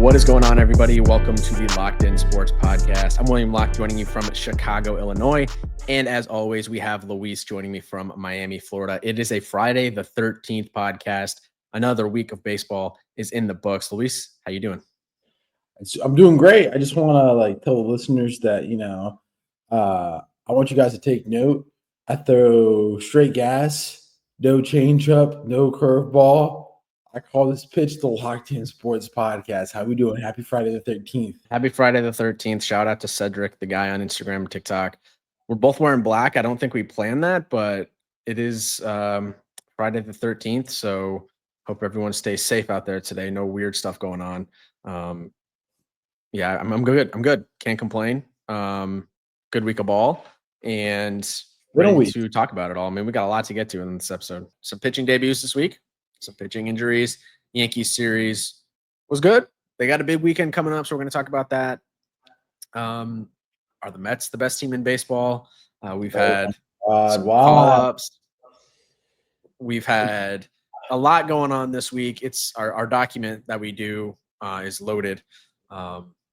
What is going on, everybody? Welcome to the Locked In Sports Podcast. I'm William Locke, joining you from Chicago, Illinois. And as always, we have Luis joining me from Miami, Florida. It is a Friday the 13th podcast. Another week of baseball is in the books. Luis, how you doing? I'm doing great. I just want to tell the listeners that, I want you guys to take note. I throw straight gas, no changeup, no curveball. I call this pitch the Locked In Sports Podcast. How we doing? Happy Friday the 13th. Happy Friday the 13th. Shout out to Cedric, the guy on Instagram and TikTok. We're both wearing black. I don't think we planned that, but it is Friday the 13th. So hope everyone stays safe out there today. No weird stuff going on. Yeah, I'm good. I'm good. Can't complain. Good week of ball and ready to talk about it all. I mean, we got a lot to get to in this episode. Some pitching debuts this week, some pitching injuries. Yankees series was good. They got a big weekend coming up, so we're going to talk about that. Are the Mets the best team in baseball? We've had some call-ups. We've had a lot going on this week. It's our document that we do is loaded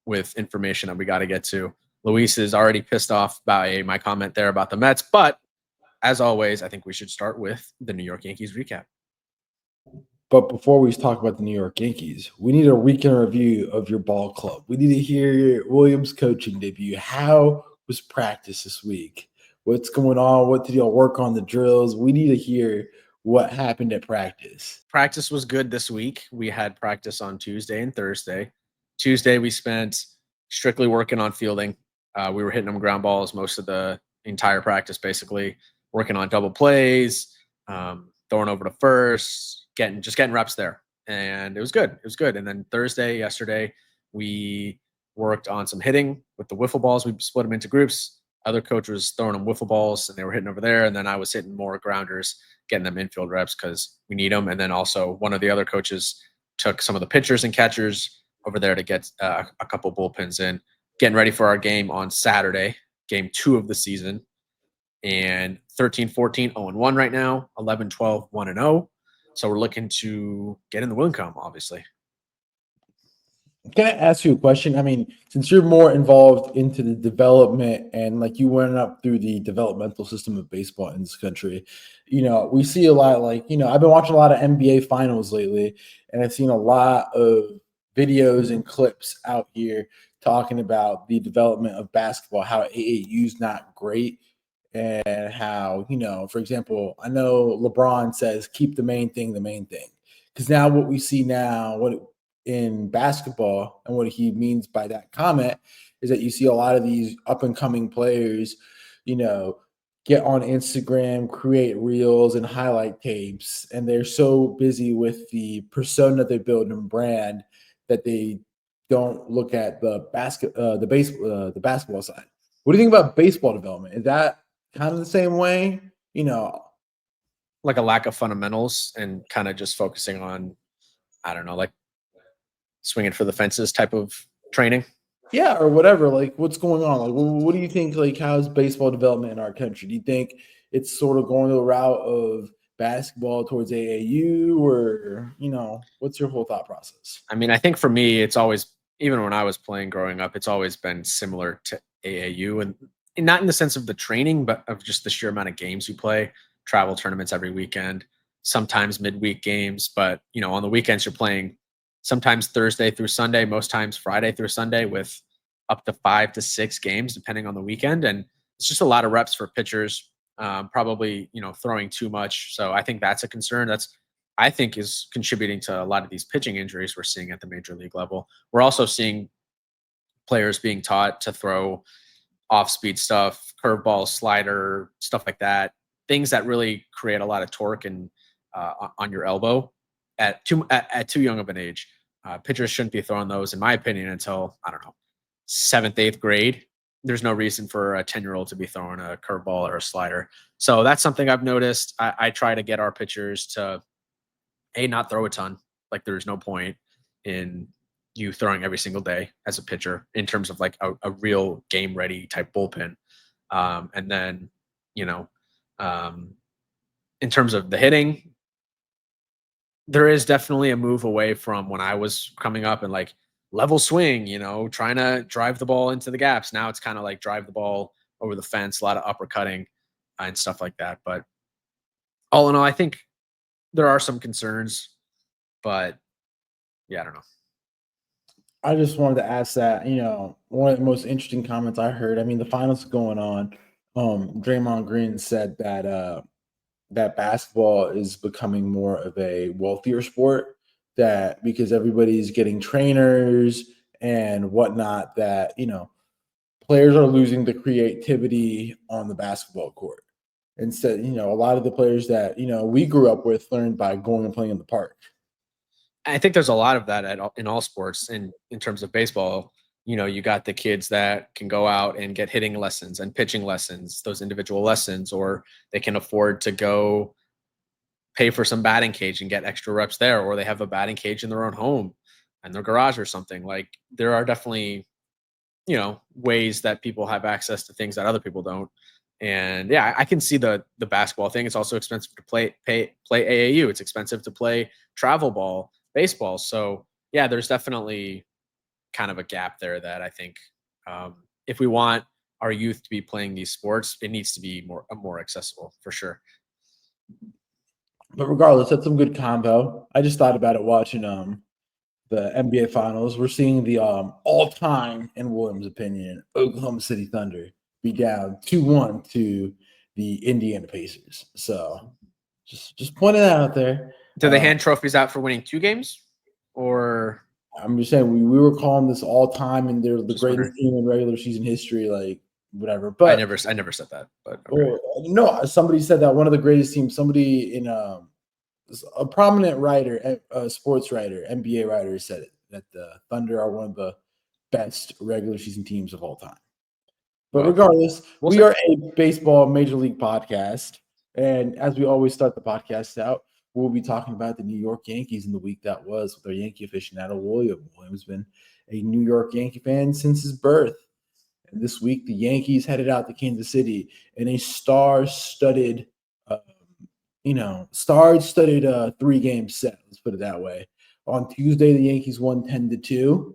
with information that we got to get to. Luis is already pissed off by my comment there about the Mets, but as always, I think we should start with the New York Yankees recap. But before we talk about the New York Yankees, we need a weekend review of your ball club. We need to hear Williams' coaching debut. How was practice this week? What's going on? What did y'all work on the drills? We need to hear what happened at practice. Practice was good this week. We had practice on Tuesday and Thursday. Tuesday, we spent strictly working on fielding. We were hitting them ground balls most of the entire practice, basically working on double plays, throwing over to first, getting reps there. And it was good. It was good. And then yesterday, we worked on some hitting with the wiffle balls. We split them into groups. Other coach was throwing them wiffle balls and they were hitting over there. And then I was hitting more grounders, getting them infield reps because we need them. And then also one of the other coaches took some of the pitchers and catchers over there to get a couple bullpens in, getting ready for our game on Saturday, game 2 of the season. And 13-14, 0-1 right now, 11-12, 1-0. So we're looking to get in the win column, obviously. Can I ask you a question? I mean, since you're more involved into the development and you went up through the developmental system of baseball in this country, we see a lot I've been watching a lot of NBA finals lately, and I've seen a lot of videos and clips out here talking about the development of basketball, how AAU is not great, and how, for example, I know LeBron says keep the main thing, because now what we see now, in basketball, and what he means by that comment is that you see a lot of these up and coming players, get on Instagram, create reels and highlight tapes, and they're so busy with the persona they build and brand that they don't look at the basketball side. What do you think about baseball development? Is that kind of the same way? Like a lack of fundamentals and kind of just focusing on, I don't know, like swinging for the fences type of training. Yeah, or whatever. What's going on? What do you think? How's baseball development in our country? Do you think it's sort of going the route of basketball towards AAU, or what's your whole thought process? I mean, I think for me, it's always, even when I was playing growing up, it's always been similar to AAU, and not in the sense of the training, but of just the sheer amount of games you play, travel tournaments every weekend, sometimes midweek games, but on the weekends you're playing sometimes Thursday through Sunday, most times Friday through Sunday, with up to 5 to 6 games depending on the weekend, and it's just a lot of reps for pitchers. Probably throwing too much, so I think that's a concern. I think is contributing to a lot of these pitching injuries we're seeing at the major league level. We're also seeing players being taught to throw off-speed stuff, curveball, slider, stuff like that, things that really create a lot of torque and on your elbow at too young of an age. Pitchers shouldn't be throwing those, in my opinion, until, I don't know, 7th, 8th grade. There's no reason for a 10-year-old to be throwing a curveball or a slider. So that's something I've noticed. I try to get our pitchers to, not throw a ton. There's no point in you throwing every single day as a pitcher in terms of a real game ready type bullpen. And then, in terms of the hitting, there is definitely a move away from when I was coming up and level swing, trying to drive the ball into the gaps. Now it's kind of like drive the ball over the fence, a lot of uppercutting and stuff like that. But all in all, I think there are some concerns, but yeah, I don't know. I just wanted to ask that, one of the most interesting comments I heard. I mean, the finals going on. Draymond Green said that basketball is becoming more of a wealthier sport, that because everybody's getting trainers and whatnot, that players are losing the creativity on the basketball court. Instead, a lot of the players that we grew up with learned by going and playing in the park. I think there's a lot of that in all sports. And in terms of baseball, you got the kids that can go out and get hitting lessons and pitching lessons, those individual lessons, or they can afford to go pay for some batting cage and get extra reps there, or they have a batting cage in their own home in their garage or something. Like there are definitely, ways that people have access to things that other people don't. And yeah, I can see the basketball thing. It's also expensive to play AAU. It's expensive to play travel ball, baseball. So yeah, there's definitely kind of a gap there that I think if we want our youth to be playing these sports, it needs to be more accessible for sure. But regardless, that's some good combo. I just thought about it watching the NBA Finals. We're seeing the all-time, in Williams' opinion, Oklahoma City Thunder be down 2-1 to the Indiana Pacers. So just pointing that out there. Do they hand trophies out for winning 2 games, or? I'm just saying we were calling this all-time, and they're the greatest team in regular season history, like whatever. But I never said that. But okay. No, somebody said that one of the greatest teams. Somebody in a prominent writer, a sports writer, NBA writer, said it, that the Thunder are one of the best regular season teams of all time. But regardless, we are a baseball major league podcast. And as we always start the podcast out, we'll be talking about the New York Yankees in the week that was with our Yankee aficionado, William. William's been a New York Yankee fan since his birth. And this week, the Yankees headed out to Kansas City in a star-studded 3-game set. Let's put it that way. On Tuesday, the Yankees won 10-2,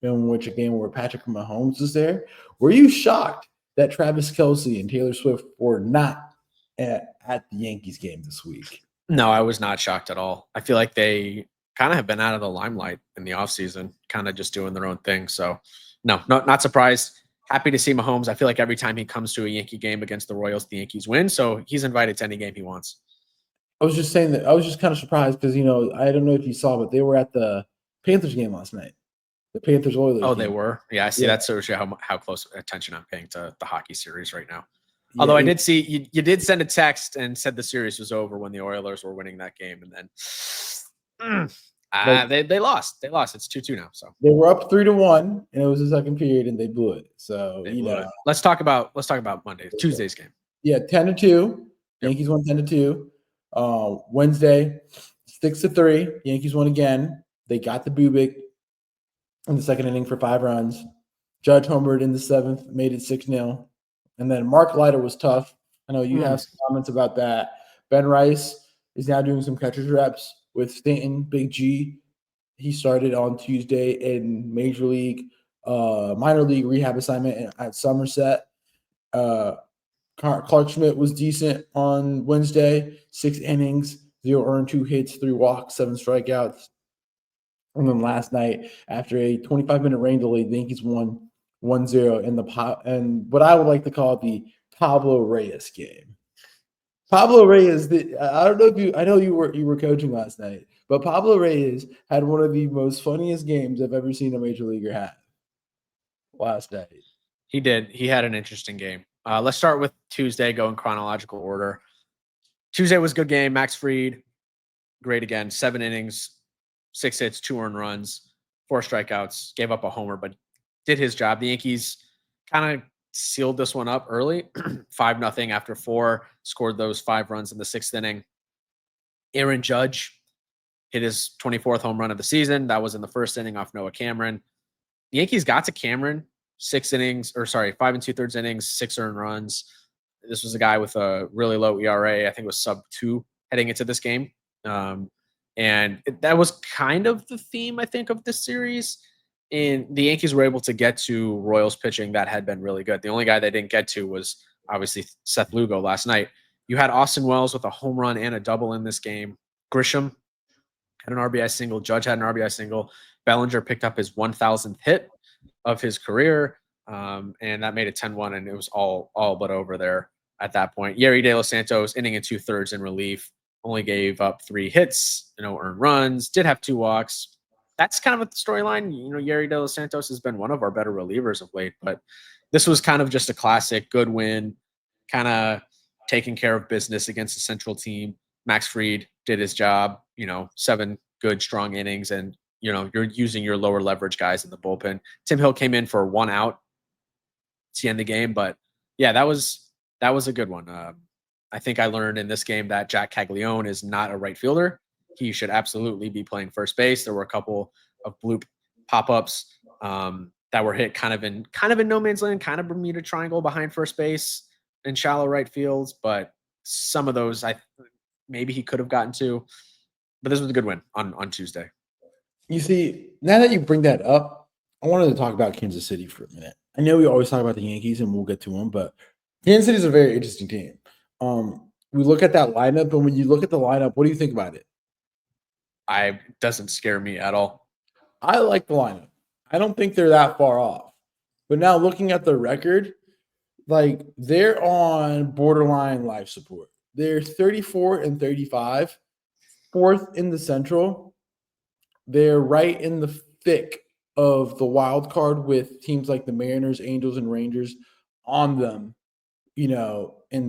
in which a game where Patrick Mahomes was there. Were you shocked that Travis Kelce and Taylor Swift were not at the Yankees game this week? No, I was not shocked at all. I feel like they kind of have been out of the limelight in the offseason, kind of just doing their own thing. So, no, not surprised. Happy to see Mahomes. I feel like every time he comes to a Yankee game against the Royals, the Yankees win. So he's invited to any game he wants. I was just saying that I was just kind of surprised because, I don't know if you saw, but they were at the Panthers game last night. The Panthers-Oilers. Oh, they were? Yeah, I see. Yeah. That shows you how close attention I'm paying to the hockey series right now. Yeah, although I did see you did send a text and said the series was over when the Oilers were winning that game, and then they lost. They lost. It's 2-2 now. So they were up 3-1, and it was the second period, and they blew it. So let's talk about Tuesday's game. Yeah, 10-2. Yankees won 10-2. Wednesday, 6-3. Yankees won again. They got the Bubik in the second inning for 5 runs. Judge homered in the 7th, made it 6-0. And then Mark Leiter was tough. I know you have some comments about that. Ben Rice is now doing some catcher's reps with Stanton, Big G. He started on Tuesday in minor league rehab assignment at Somerset. Clark Schmidt was decent on Wednesday. 6 innings, 0 earned, 2 hits, 3 walks, 7 strikeouts. And then last night, after a 25-minute rain delay, the Yankees won 1-0 in what I would like to call the Pablo Reyes game. Pablo Reyes, I know you were coaching last night, but Pablo Reyes had one of the most funniest games I've ever seen a major leaguer have last night. He did. He had an interesting game. Let's start with Tuesday, go in chronological order. Tuesday was a good game. Max Fried, great again. 7 innings, 6 hits, 2 earned runs, 4 strikeouts, gave up a homer, but did his job. The Yankees kind of sealed this one up early, 5-0 after 4, scored those 5 runs in the 6th inning. Aaron Judge hit his 24th home run of the season. That was in the 1st inning off Noah Cameron. The Yankees got to Cameron, 5 2/3 innings, 6 earned runs. This was a guy with a really low ERA. I think it was sub-2 heading into this game. And that was kind of the theme, I think, of this series. And the Yankees were able to get to Royals pitching that had been really good. The only guy they didn't get to was obviously Seth Lugo last night. You had Austin Wells with a home run and a double in this game. Grisham had an RBI single. Judge had an RBI single. Bellinger picked up his 1,000th hit of his career, and that made it 10-1, and it was all but over there at that point. Yerry De Los Santos, inning and 2/3 in relief, only gave up 3 hits, no earned runs, did have 2 walks. That's kind of a storyline. Yerry De Los Santos has been one of our better relievers of late, but this was kind of just a classic good win, kind of taking care of business against the Central team. Max Fried did his job, 7 good, strong innings, and you're using your lower leverage guys in the bullpen. Tim Hill came in for 1 out to end the game, but yeah, that was a good one. I think I learned in this game that Jack Caglione is not a right fielder. He should absolutely be playing first base. There were a couple of bloop pop-ups that were hit kind of in no man's land, kind of Bermuda Triangle behind first base in shallow right fields, but some of those maybe he could have gotten to. But this was a good win on Tuesday. You see, now that you bring that up, I wanted to talk about Kansas City for a minute. I know we always talk about the Yankees, and we'll get to them, but Kansas City is a very interesting team. We look at that lineup, and when you look at the lineup, what do you think about it? It doesn't scare me at all. I like the lineup. I don't think they're that far off. But now looking at the record, like they're on borderline life support. They're 34-35, 4th in the Central. They're right in the thick of the wild card with teams like the Mariners, Angels, and Rangers on them, in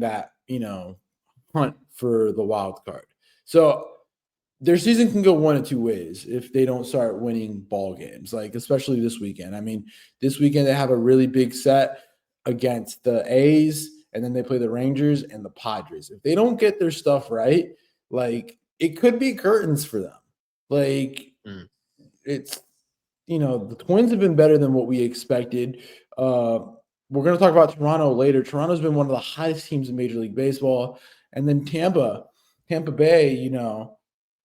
that, hunt for the wild card. So their season can go one of 2 ways if they don't start winning ball games, like especially this weekend. I mean, this weekend they have a really big set against the A's, and then they play the Rangers and the Padres. If they don't get their stuff right, like it could be curtains for them. Like it's, the Twins have been better than what we expected. We're going to talk about Toronto later. Toronto's been one of the hottest teams in Major League Baseball. And then Tampa Bay,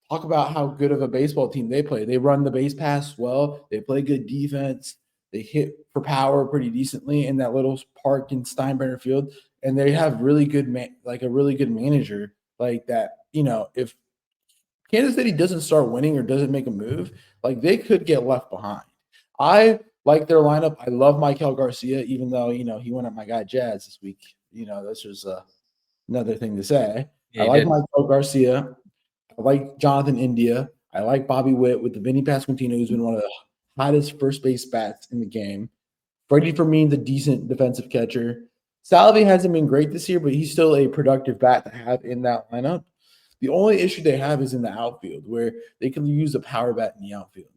talk about how good of a baseball team they play. They run the base pass well. They play good defense. They hit for power pretty decently in that little park in Steinbrenner Field. And they have really good, a really good manager like that. If Kansas City doesn't start winning or doesn't make a move, like they could get left behind. I like their lineup. I love Michael Garcia, even though, he went at my guy Jazz this week. This was another thing to say. Yeah, I like Michael Garcia. I like Jonathan India. I like Bobby Witt with the Vinny Pasquantino, who's been one of the hottest first base bats in the game. Freddie Fermin's a decent defensive catcher. Salvi hasn't been great this year, but he's still a productive bat to have in that lineup. The only issue they have is in the outfield, where they can use a power bat in the outfield.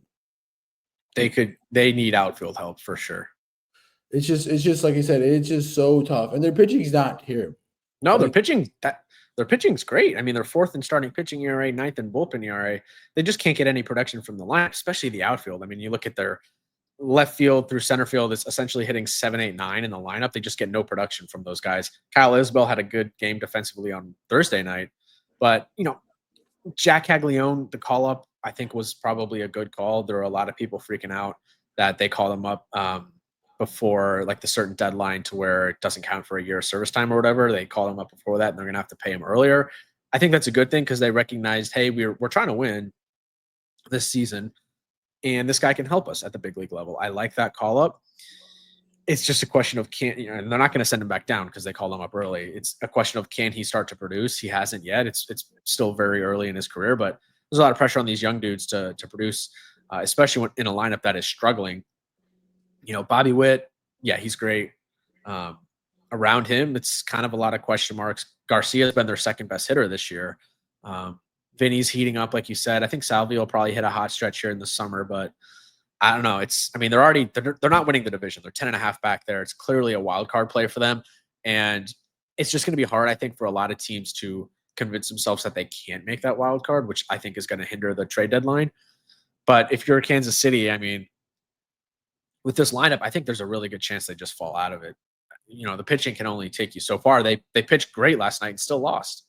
They need outfield help for sure. It's just like I said, it's just so tough. And their pitching's not here. No, their pitching's great. I mean, they're 4th in starting pitching ERA, 9th in bullpen ERA. They just can't get any production from the line, especially the outfield. I mean, you look at their left field through center field, it's essentially hitting 7, 8, 9 in the lineup. They just get no production from those guys. Kyle Isbell had a good game defensively on Thursday night. But, Jack Caglione, the call-up, I think was probably a good call. There are a lot of people freaking out that they call him up before like the certain deadline to where it doesn't count for a year of service time or whatever. They call him up before that, and they're going to have to pay him earlier. I think that's a good thing because they recognized, hey, we're trying to win this season, and this guy can help us at the big league level. I like that call-up. It's just a question of and they're not going to send him back down because they called him up early. It's a question of can he start to produce? He hasn't yet. It's still very early in his career, but there's a lot of pressure on these young dudes to produce, especially in a lineup that is struggling. Bobby Witt, yeah, he's great. Around him, it's kind of a lot of question marks. Garcia's been their 2nd best hitter this year. Vinny's heating up, like you said. I think Salvi will probably hit a hot stretch here in the summer, but I don't know. They're not winning the division. They're 10.5 back there. It's clearly a wild card play for them. And it's just going to be hard, I think, for a lot of teams to convince themselves that they can't make that wild card, which I think is going to hinder the trade deadline. But if you're Kansas City, I mean, with this lineup, I think there's a really good chance they just fall out of it. The pitching can only take you so far. They pitched great last night and still lost.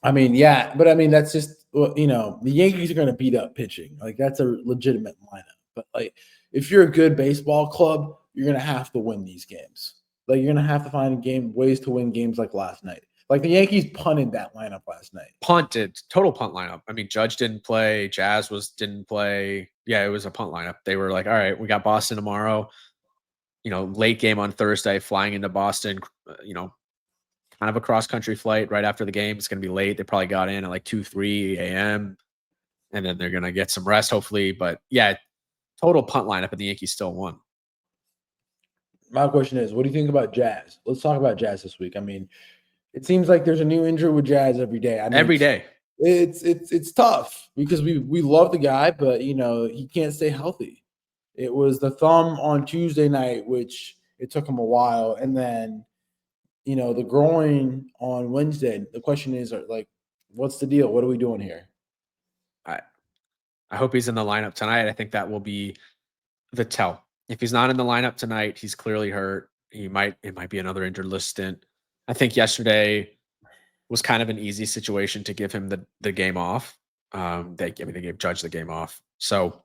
I mean, yeah, but I mean, that's just, the Yankees are going to beat up pitching. Like, that's a legitimate lineup. But, like, if you're a good baseball club, you're gonna have to win these games. Like you're gonna have to find ways to win games like last night. Like the Yankees punted that lineup last night. Punted, total punt lineup. I mean, Judge didn't play, Jazz didn't play. Yeah, it was a punt lineup. They were like, all right, we got Boston tomorrow. Late game on Thursday, flying into Boston. Kind of a cross country flight right after the game. It's going to be late. They probably got in at like 2-3 a.m. and then they're going to get some rest, hopefully. But yeah, total punt lineup, and the Yankees still won. My question is, what do you think about Jazz? Let's talk about Jazz this week. I mean, it seems like there's a new injury with Jazz every day. I mean, Every day. It's tough because we love the guy, but he can't stay healthy. It was the thumb on Tuesday night, which it took him a while, and then the groin on Wednesday. The question is, like, what's the deal? What are we doing here? I hope he's in the lineup tonight. I think that will be the tell. If he's not in the lineup tonight, he's clearly hurt. It might be another injured list stint. I think yesterday was kind of an easy situation to give him the game off. They gave Judge the game off. So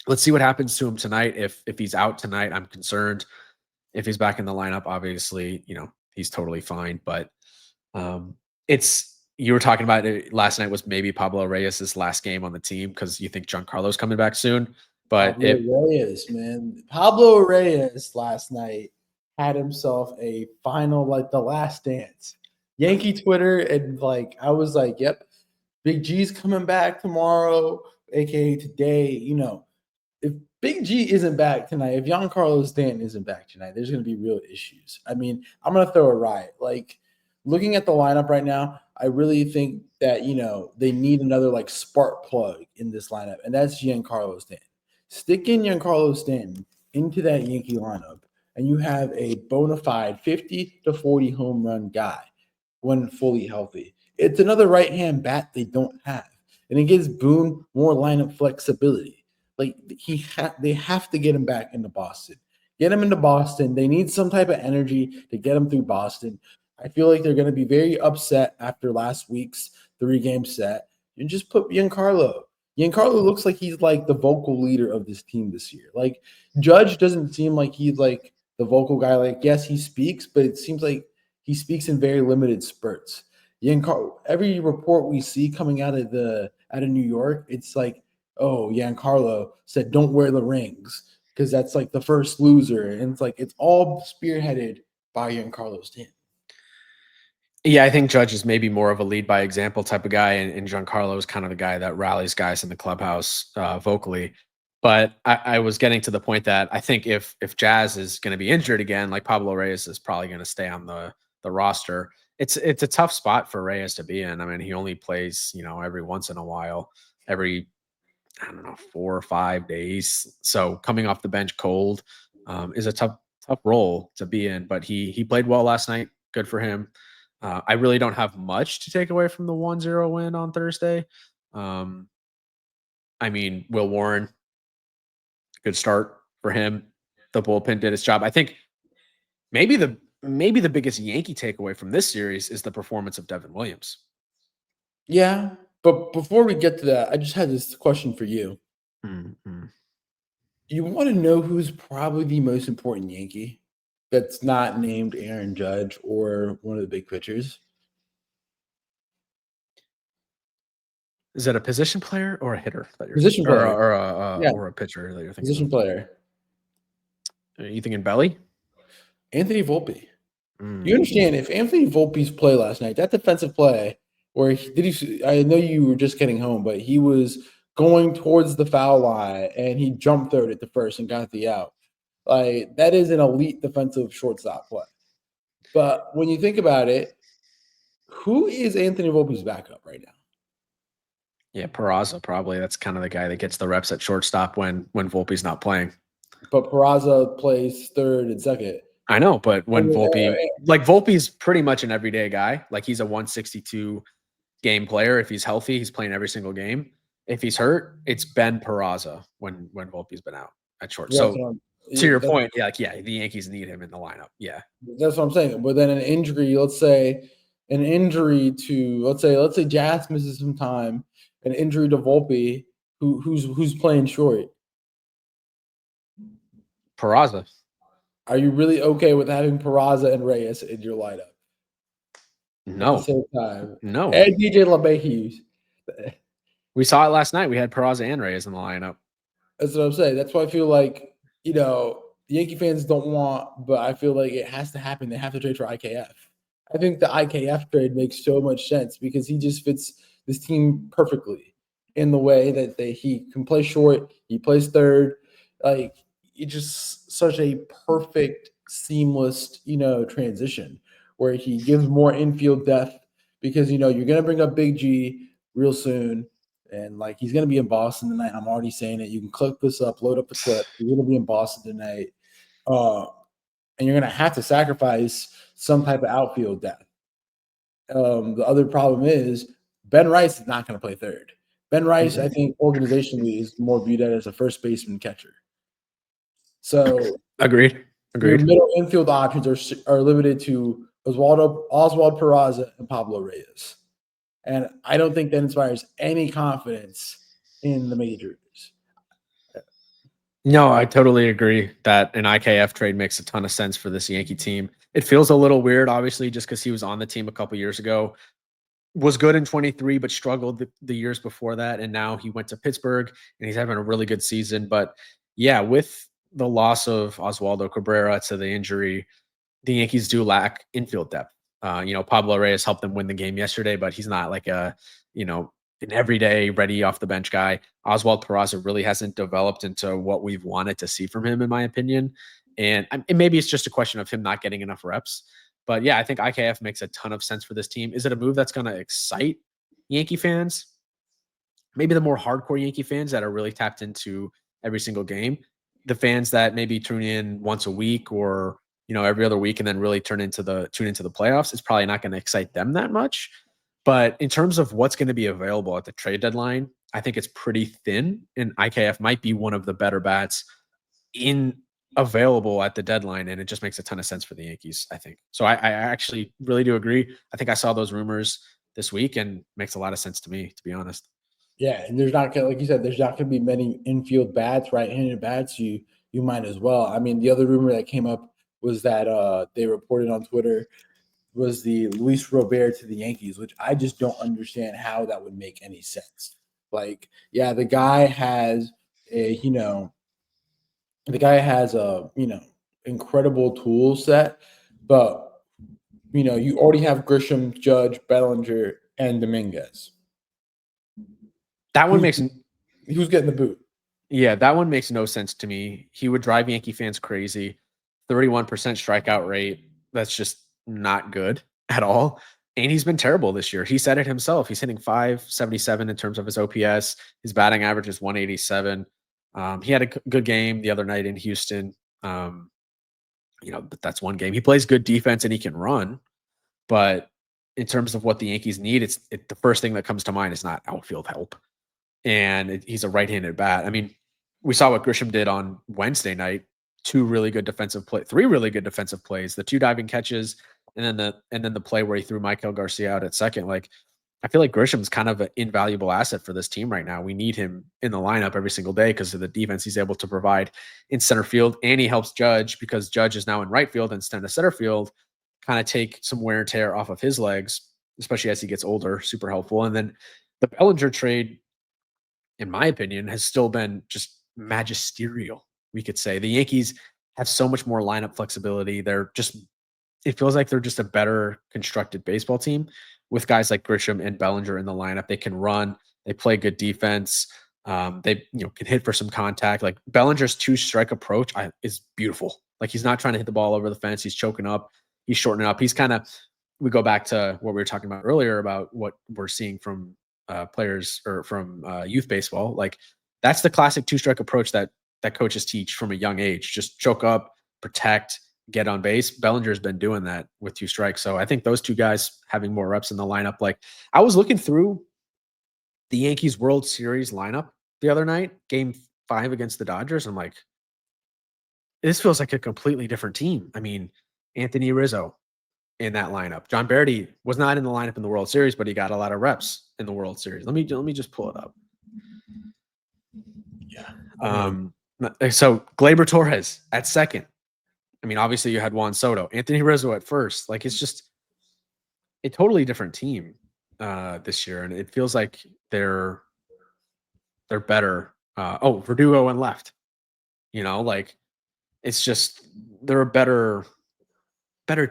let's see what happens to him tonight. If he's out tonight, I'm concerned. If he's back in the lineup, obviously, he's totally fine. But you were talking about it last night was maybe Pablo Reyes' last game on the team because you think Giancarlo's coming back soon. But Pablo Reyes last night had himself a final, like the last dance. Yankee Twitter, and like I was like, yep, Big G's coming back tomorrow, aka today. If Big G isn't back tonight, if Giancarlo Stanton isn't back tonight, there's going to be real issues. I mean, I'm going to throw a riot. Like, looking at the lineup right now, I really think that, they need another, like, spark plug in this lineup, and that's Giancarlo Stanton. Stick in Giancarlo Stanton into that Yankee lineup, and you have a bona fide 50 to 40 home run guy when fully healthy. It's another right-hand bat they don't have, and it gives Boone more lineup flexibility. Like they have to get him back into Boston. Get him into Boston. They need some type of energy to get him through Boston. I feel like they're going to be very upset after last week's 3-game set. And just put Giancarlo. Giancarlo looks like he's like the vocal leader of this team this year. Like Judge doesn't seem like he's like the vocal guy. Like, yes, he speaks, but it seems like he speaks in very limited spurts. Giancarlo, every report we see coming out of New York, it's like, oh, Giancarlo said, don't wear the rings because that's like the first loser. And it's like, it's all spearheaded by Giancarlo Stanton. Yeah, I think Judge is maybe more of a lead by example type of guy, and Giancarlo is kind of the guy that rallies guys in the clubhouse vocally. But I was getting to the point that I think if Jazz is going to be injured again, like Pablo Reyes is probably going to stay on the roster. It's a tough spot for Reyes to be in. I mean, he only plays, every once in a while, every 4 or 5 days. So coming off the bench cold is a tough role to be in. But he played well last night. Good for him. I really don't have much to take away from the 1-0 win on Thursday. I mean, Will Warren, good start for him. The bullpen did its job. I think maybe the biggest Yankee takeaway from this series is the performance of Devin Williams. Yeah, but before we get to that, I just had this question for you. Mm-hmm. You want to know who's probably the most important Yankee that's not named Aaron Judge or one of the big pitchers? Is that a position player or a hitter that you're Position thinking, player. or a pitcher that you're thinking? Position player. Are you thinking Belly? Anthony Volpe. You understand if Anthony Volpe's play last night, that defensive play where I know you were just getting home, but he was going towards the foul line and he jumped third at the first and got the out. Like that is an elite defensive shortstop play. But when you think about it, who is Anthony Volpe's backup right now? Yeah, Peraza probably. That's kind of the guy that gets the reps at shortstop when Volpe's not playing. But Peraza plays third and second. I know, but when Volpe's pretty much an everyday guy. Like he's a 162 game player. If he's healthy, he's playing every single game. If he's hurt, it's Ben Peraza when Volpe's been out at short. So to your point, the Yankees need him in the lineup. Yeah. That's what I'm saying. But then an injury, let's say Jazz misses some time, an injury to Volpe, who's playing short. Peraza. Are you really okay with having Peraza and Reyes in your lineup at the No, same time? no. And DJ LeMahieu. We saw it last night. We had Peraza and Reyes in the lineup. That's what I'm saying. That's why I feel like, the Yankee fans don't want, but I feel like it has to happen. They have to trade for IKF. I think the IKF trade makes so much sense because he just fits this team perfectly in the way that he can play short, he plays third. Like, it's just such a perfect, seamless, transition where he gives more infield depth because, you're going to bring up Big G real soon. And like he's gonna be in Boston tonight. I'm already saying it. You can click this up, load up the clip. He's gonna be in Boston tonight. And you're gonna have to sacrifice some type of outfield depth. The other problem is Ben Rice is not gonna play third. Ben Rice, I think organizationally, is more viewed as a first baseman catcher. So Agreed. your middle infield options are limited to Oswald Peraza and Pablo Reyes. And I don't think that inspires any confidence in the majors. No, I totally agree that an IKF trade makes a ton of sense for this Yankee team. It feels a little weird, obviously, just because he was on the team a couple years ago. Was good in 23, but struggled the years before that. And now he went to Pittsburgh and he's having a really good season. But yeah, with the loss of Oswaldo Cabrera to the injury, the Yankees do lack infield depth. Pablo Reyes helped them win the game yesterday, but he's not like an everyday ready off the bench guy. Oswald Peraza really hasn't developed into what we've wanted to see from him, in my opinion. And maybe it's just a question of him not getting enough reps. But yeah, I think IKF makes a ton of sense for this team. Is it a move that's going to excite Yankee fans? Maybe the more hardcore Yankee fans that are really tapped into every single game. The fans that maybe tune in once a week or every other week and then really tune into the playoffs, it's probably not going to excite them that much. But in terms of what's going to be available at the trade deadline, I think it's pretty thin, and IKF might be one of the better bats available at the deadline, and it just makes a ton of sense for the Yankees, I think. So I actually really do agree. I think I saw those rumors this week, and makes a lot of sense to me, to be honest. Yeah, and there's not gonna, like you said, there's not gonna be many infield bats, right-handed bats. You might as well. I mean, the other rumor that came up was that they reported on Twitter was the Luis Robert to the Yankees, which I just don't understand how that would make any sense. Like, yeah, the guy has a incredible tool set, but you already have Grisham, Judge, Bellinger, and Dominguez. That one makes who's getting the boot. Yeah, that one makes no sense to me. He would drive Yankee fans crazy. 31% strikeout rate. That's just not good at all. And he's been terrible this year. He said it himself. He's hitting .577 in terms of his OPS. His batting average is 187. He had a good game the other night in Houston. But that's one game. He plays good defense and he can run. But in terms of what the Yankees need, the first thing that comes to mind is not outfield help. And he's a right-handed bat. I mean, we saw what Grisham did on Wednesday night. 3 really good defensive plays, the 2 diving catches, and then the play where he threw Michael Garcia out at second. Like, I feel like Grisham's kind of an invaluable asset for this team right now. We need him in the lineup every single day because of the defense he's able to provide in center field. And he helps Judge because Judge is now in right field instead of center field, kind of take some wear and tear off of his legs, especially as he gets older. Super helpful. And then the Bellinger trade, in my opinion, has still been just magisterial, we could say. The Yankees have so much more lineup flexibility. It feels like they're just a better constructed baseball team with guys like Grisham and Bellinger in the lineup. They can run, they play good defense. They can hit for some contact. Like Bellinger's 2-strike approach is beautiful. Like, he's not trying to hit the ball over the fence. He's choking up. He's shortening up. He's we go back to what we were talking about earlier about what we're seeing from players or from youth baseball. Like, that's the classic 2-strike approach that coaches teach from a young age. Just choke up, protect, get on base. Bellinger's been doing that with 2 strikes. So I think those 2 guys having more reps in the lineup. Like, I was looking through the Yankees World Series lineup the other night, game 5 against the Dodgers. I'm like, this feels like a completely different team. I mean, Anthony Rizzo in that lineup. John Beardy was not in the lineup in the World Series, but he got a lot of reps in the World Series. Let me just pull it up. Yeah. So Gleyber Torres at second. I mean, obviously you had Juan Soto, Anthony Rizzo at first. Like it's just a totally different team this year, and it feels like they're better. Verdugo went left. Like it's just they're a better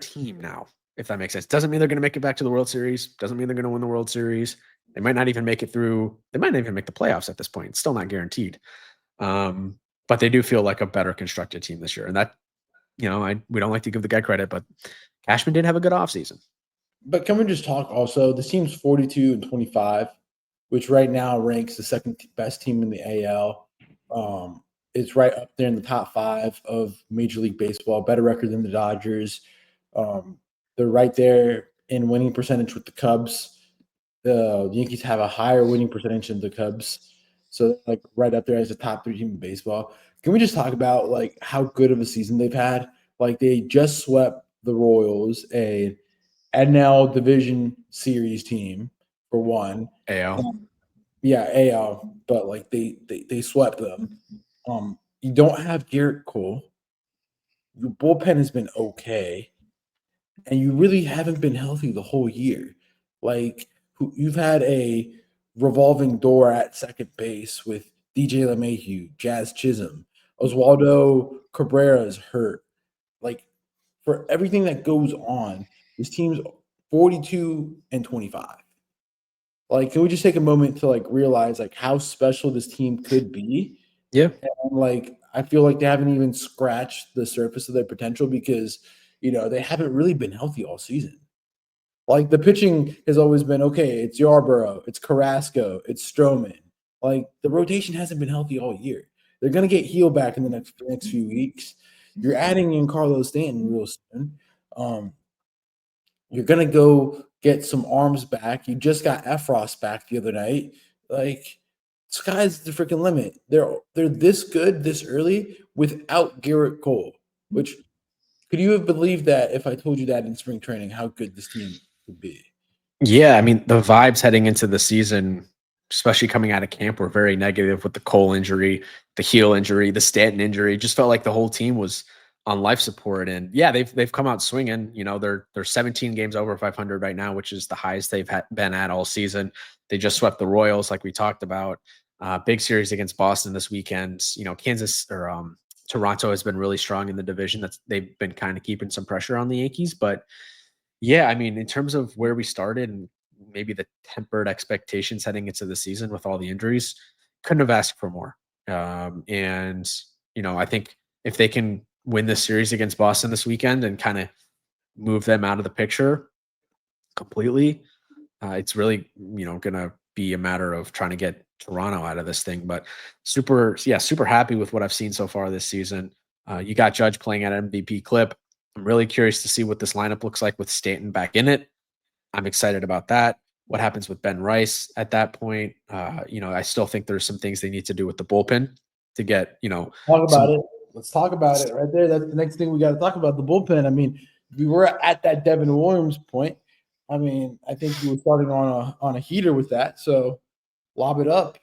team now, if that makes sense. Doesn't mean they're going to make it back to the World Series. Doesn't mean they're going to win the World Series. They might not even make it through. They might not even make the playoffs at this point. It's still not guaranteed. But they do feel like a better constructed team this year. And that, we don't like to give the guy credit, but Cashman did have a good offseason. But can we just talk also? This team's 42-25, which right now ranks the second best team in the AL. It's right up there in the top 5 of Major League Baseball. Better record than the Dodgers. They're right there in winning percentage with the Cubs. The Yankees have a higher winning percentage than the Cubs. So like right up there as the top 3 team in baseball. Can we just talk about like how good of a season they've had? Like they just swept the Royals, a NL Division Series team for one. AL. Yeah, AL, but like they swept them. You don't have Garrett Cole. Your bullpen has been okay, and you really haven't been healthy the whole year. Like you've had a revolving door at second base with DJ LeMahieu, Jazz Chisholm, Oswaldo Cabrera's hurt. Like for everything that goes on, this team's 42-25. Like, can we just take a moment to like realize like how special this team could be? Yeah. And like I feel like they haven't even scratched the surface of their potential because they haven't really been healthy all season. Like the pitching has always been okay. It's Yarborough, it's Carrasco, it's Stroman. Like the rotation hasn't been healthy all year. They're gonna get healed back in the next few weeks. You're adding in Carlos Stanton real soon. You're gonna go get some arms back. You just got Efros back the other night. Like sky's the freaking limit. They're this good this early without Garrett Cole. Which could you have believed that if I told you that in spring training, how good this team would be? Yeah, I mean the vibes heading into the season, especially coming out of camp, were very negative with the Cole injury, the heel injury, the Stanton injury. Just felt like the whole team was on life support. And yeah, they've come out swinging. They're 17 games over 500 right now, which is the highest they've been at all season. They just swept the Royals, like we talked about. Big series against Boston this weekend. Kansas or Toronto has been really strong in the division. They've been kind of keeping some pressure on the Yankees, but yeah, I mean, in terms of where we started and maybe the tempered expectations heading into the season with all the injuries, couldn't have asked for more. And I think if they can win this series against Boston this weekend and kind of move them out of the picture completely, it's really going to be a matter of trying to get Toronto out of this thing. But super happy with what I've seen so far this season. You got Judge playing at MVP clip. I'm really curious to see what this lineup looks like with Stanton back in it. I'm excited about that. What happens with Ben Rice at that point? I still think there's some things they need to do with the bullpen to get, Talk about it. Let's talk about it right there. That's the next thing we got to talk about, the bullpen. I mean, we were at that Devin Williams point. I mean, I think you were starting on a heater with that. So lob it up.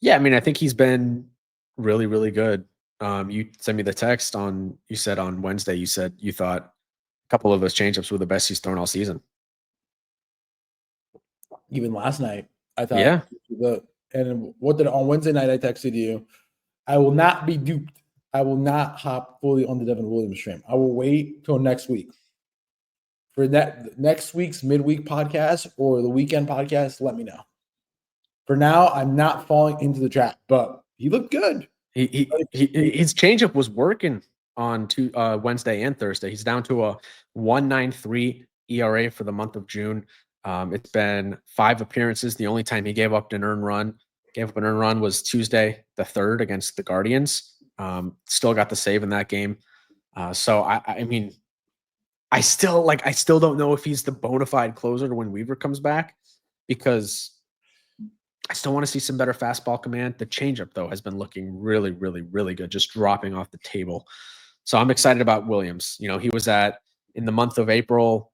Yeah, I mean, I think he's been really, really good. You sent me the text you said on Wednesday, you said you thought a couple of those changeups were the best he's thrown all season. Even last night, I thought. Yeah. On Wednesday night I texted you, I will not be duped. I will not hop fully on the Devin Williams stream. I will wait till next week. For that next week's midweek podcast or the weekend podcast, let me know. For now, I'm not falling into the trap, but he looked good. His changeup was working on Wednesday and Thursday. He's down to a 1.93 ERA for the month of June. It's been 5 appearances. The only time he gave up an earned run was Tuesday, the 3rd against the Guardians. Still got the save in that game. So I mean, I still don't know if he's the bona fide closer when Weaver comes back, because I still want to see some better fastball command. The changeup, though, has been looking really, really, really good, just dropping off the table. So I'm excited about Williams. He was in the month of April.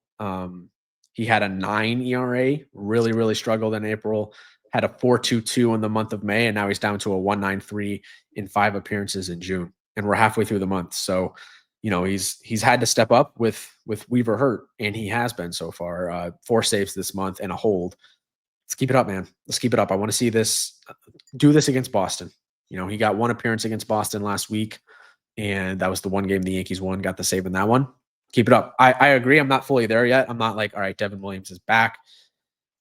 He had a 9 ERA, really, really struggled in April. had a 4.22 in the month of May, and now he's down to a 1.93 in 5 appearances in June, and we're halfway through the month. So, he's had to step up with Weaver hurt, and he has been so far. 4 saves this month and a hold. Let's keep it up, man. Let's keep it up. I want to see this do this against Boston. He got 1 appearance against Boston last week, and that was the one game the Yankees won, got the save in that one. Keep it up. I agree. I'm not fully there yet. I'm not like, all right, Devin Williams is back.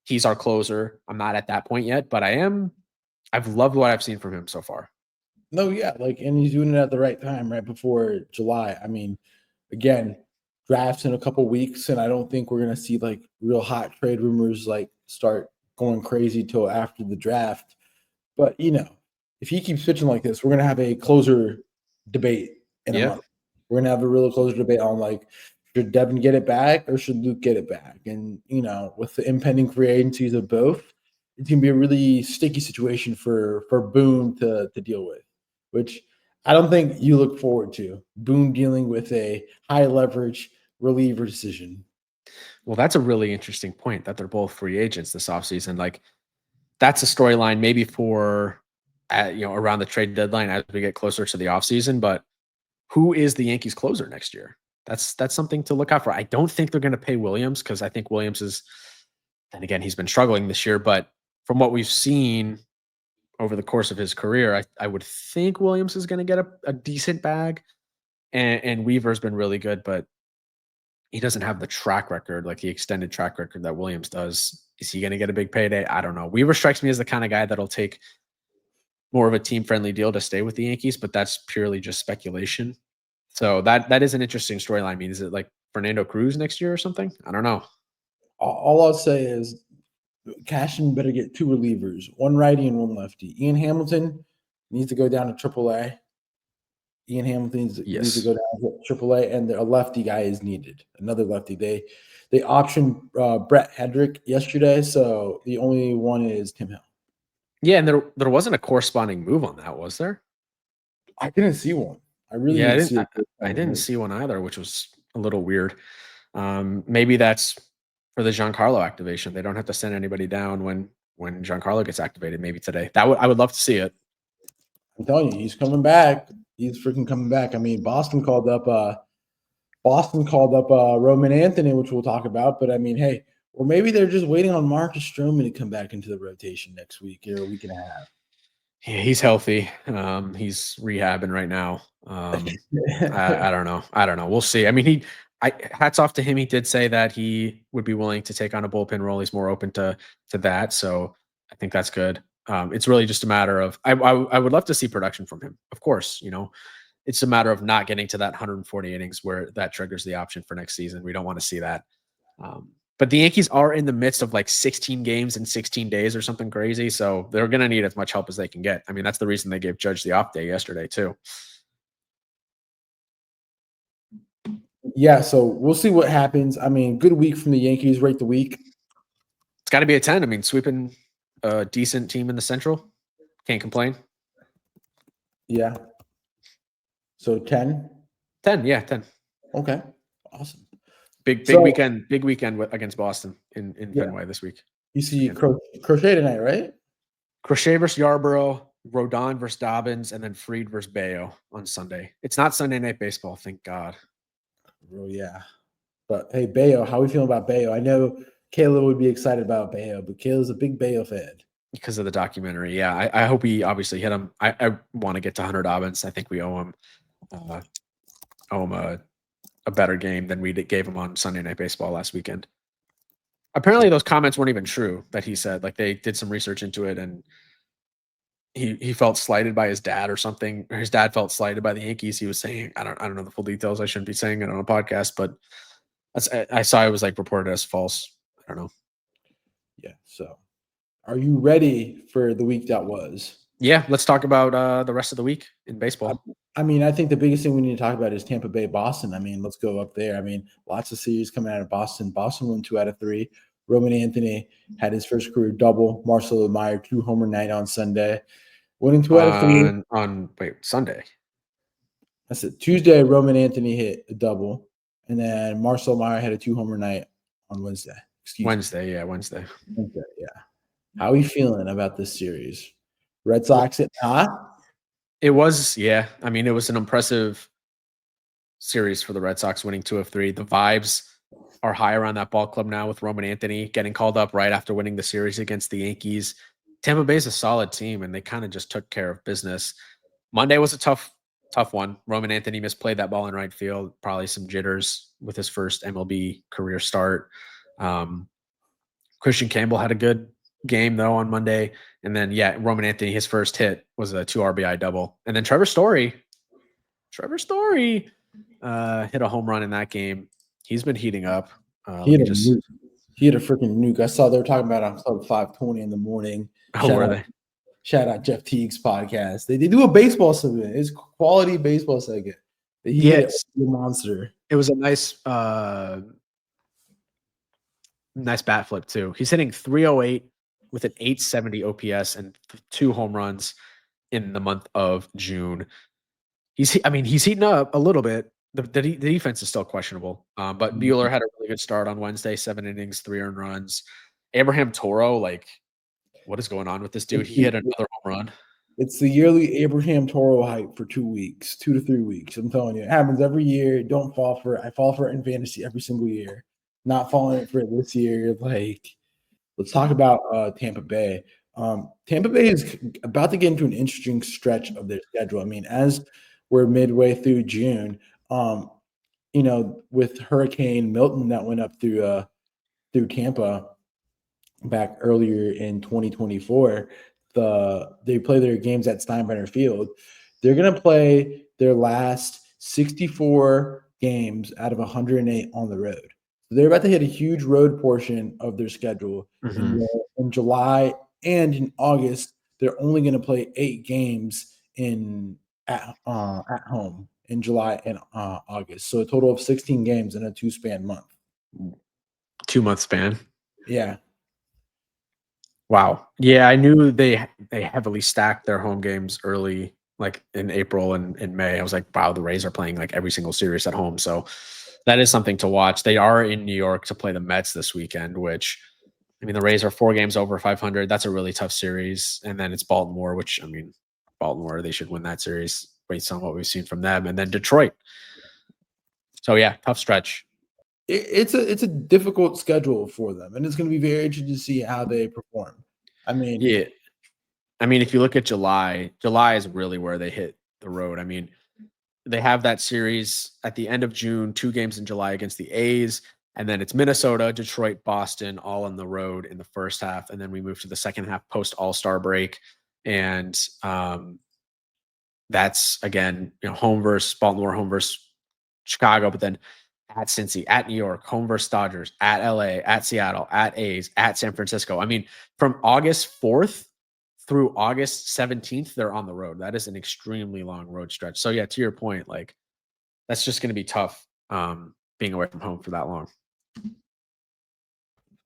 He's our closer. I'm not at that point yet, but I am. I've loved what I've seen from him so far. No, yeah, and he's doing it at the right time, right before July. I mean, again, drafts in a couple weeks, and I don't think we're gonna see like real hot trade rumors like start going crazy till after the draft. But if he keeps pitching like this, we're gonna have a closer debate in a month. We're gonna have a real closer debate on like, should Devin get it back or should Luke get it back? And with the impending free agencies of both, it's gonna be a really sticky situation for Boone to deal with, which I don't think you look forward to. Boone dealing with a high leverage reliever decision. Well, that's a really interesting point that they're both free agents this offseason. Like, that's a storyline maybe for around the trade deadline as we get closer to the offseason. But who is the Yankees closer next year? That's something to look out for. I don't think they're going to pay Williams, because I think Williams is, and again, he's been struggling this year. But from what we've seen over the course of his career, I would think Williams is going to get a decent bag, and Weaver's been really good, but he doesn't have the track record, like the extended track record that Williams does. Is he going to get a big payday? I don't know. Weaver strikes me as the kind of guy that'll take more of a team-friendly deal to stay with the Yankees, but that's purely just speculation. So that is an interesting storyline. I mean, is it like Fernando Cruz next year or something? I don't know. All I'll say is Cashman better get 2 relievers, 1 righty and 1 lefty. Ian Hamilton needs to go down to AAA. Ian Hamilton needs to go down to AAA, and a lefty guy is needed. Another lefty. They optioned Brett Hedrick yesterday, so the only one is Tim Hill. Yeah, and there wasn't a corresponding move on that, was there? I didn't see one. I really didn't see it. I didn't see one either, which was a little weird. Maybe that's for the Giancarlo activation. They don't have to send anybody down when Giancarlo gets activated. Maybe today. I would love to see it. I'm telling you, he's coming back. He's freaking coming back. I mean, Boston called up Roman Anthony, which we'll talk about. But I mean, hey, or maybe they're just waiting on Marcus Stroman to come back into the rotation next week or a week and a half. Yeah, he's healthy. He's rehabbing right now. I don't know. I don't know. We'll see. I mean, hats off to him. He did say that he would be willing to take on a bullpen role. He's more open to that. So I think that's good. It's really just a matter of I would love to see production from him. Of course, it's a matter of not getting to that 140 innings where that triggers the option for next season. We don't want to see that. But the Yankees are in the midst of like 16 games in 16 days or something crazy. So they're going to need as much help as they can get. I mean, that's the reason they gave Judge the off day yesterday too. Yeah, so we'll see what happens. I mean, good week from the Yankees. Rate the week. It's got to be a 10. I mean, sweeping a decent team in the Central. Can't complain. Yeah. So 10? 10, yeah, 10. Okay. Awesome. Big weekend against Boston in Fenway this week. You see Crochet tonight, right? Crochet versus Yarborough, Rodon versus Dobbins, and then Fried versus Bayo on Sunday. It's not Sunday Night Baseball, thank God. Oh, yeah. But, hey, Bayo, how are we feeling about Bayo? I know Caleb would be excited about Bayo, but Caleb's a big Bayo fan. Because of the documentary, yeah. I hope he obviously hit him. I want to get to Hunter Dobbins. I think we owe him a better game than we gave him on Sunday Night Baseball last weekend. Apparently, those comments weren't even true that he said. Like, they did some research into it, and he felt slighted by his dad or something. Or his dad felt slighted by the Yankees. He was saying, I don't know the full details. I shouldn't be saying it on a podcast, but I saw it was like reported as false. I don't know. Yeah. So, are you ready for the week that was? Yeah, let's talk about the rest of the week in baseball. I mean, I think the biggest thing we need to talk about is Tampa Bay, Boston. I mean, let's go up there. I mean, lots of series coming out of Boston. Boston won 2 out of 3. Roman Anthony had his first career double. Marcelo Meyer, 2-homer night on Sunday. Winning 2 out of 3. On Sunday. That's it. Tuesday, Roman Anthony hit a double. And then Marcelo Meyer had a 2-homer night on Wednesday. Wednesday, yeah. Wednesday, yeah. How are you feeling about this series? Red Sox it hot? It was, yeah. I mean, it was an impressive series for the Red Sox winning 2 of 3. The vibes are high around that ball club now with Roman Anthony getting called up right after winning the series against the Yankees. Tampa Bay's a solid team, and they kind of just took care of business. Monday was a tough one. Roman Anthony misplayed that ball in right field, probably some jitters with his first MLB career start. Um, Christian Campbell had a good game though on Monday, and then yeah, Roman Anthony, his first hit was a 2 RBI double, and then Trevor Story hit a home run in that game. He's been heating up. He Let had me a just. nuke. He had a freaking nuke. I saw they were talking about it on Club 520 in the morning. Oh, were they? Shout out Jeff Teague's podcast. They do a baseball segment. It's quality baseball segment. He hit it Yes, a monster. it was a nice bat flip too. He's hitting 308 with an 870 OPS and 2 home runs in the month of June. He's heating up a little bit. The defense is still questionable, but Bueller had a really good start on Wednesday. 7 innings, 3 earned runs. Abraham Toro, like, what is going on with this dude? He hit another home run. It's the yearly Abraham Toro hype for 2 weeks, 2 to 3 weeks. I'm telling you, it happens every year. Don't fall for it. I fall for it in fantasy every single year. Not falling for it this year. Like, let's talk about Tampa Bay. Tampa Bay is about to get into an interesting stretch of their schedule. I mean, as we're midway through June, with Hurricane Milton that went up through Tampa back earlier in 2024, they play their games at Steinbrenner Field. They're going to play their last 64 games out of 108 on the road. So they're about to hit a huge road portion of their schedule in July and in August. They're only going to play 8 games at home in July and August. So a total of 16 games in a 2-span month. 2-month span. Yeah. Wow. Yeah, I knew they heavily stacked their home games early, like in April and in May. I was like, wow, the Rays are playing like every single series at home. So that is something to watch. They are in New York to play the Mets this weekend, which, I mean, the Rays are 4 games over 500. That's a really tough series. And then it's Baltimore, which, I mean, Baltimore, they should win that series based on what we've seen from them. And then Detroit. So yeah, tough stretch. It's a difficult schedule for them, and it's going to be very interesting to see how they perform. I mean, yeah. I mean, if you look at July is really where they hit the road. I mean, they have that series at the end of June, 2 games in July against the A's, and then it's Minnesota, Detroit, Boston, all on the road in the first half, and then we move to the second half post All-Star break, and that's again, home versus Baltimore, home versus Chicago, but then at Cincy, at New York, home versus Dodgers, at LA, at Seattle, at A's, at San Francisco. I mean, from August 4th through August 17th, they're on the road. That is an extremely long road stretch. So yeah, to your point, like, that's just going to be tough being away from home for that long.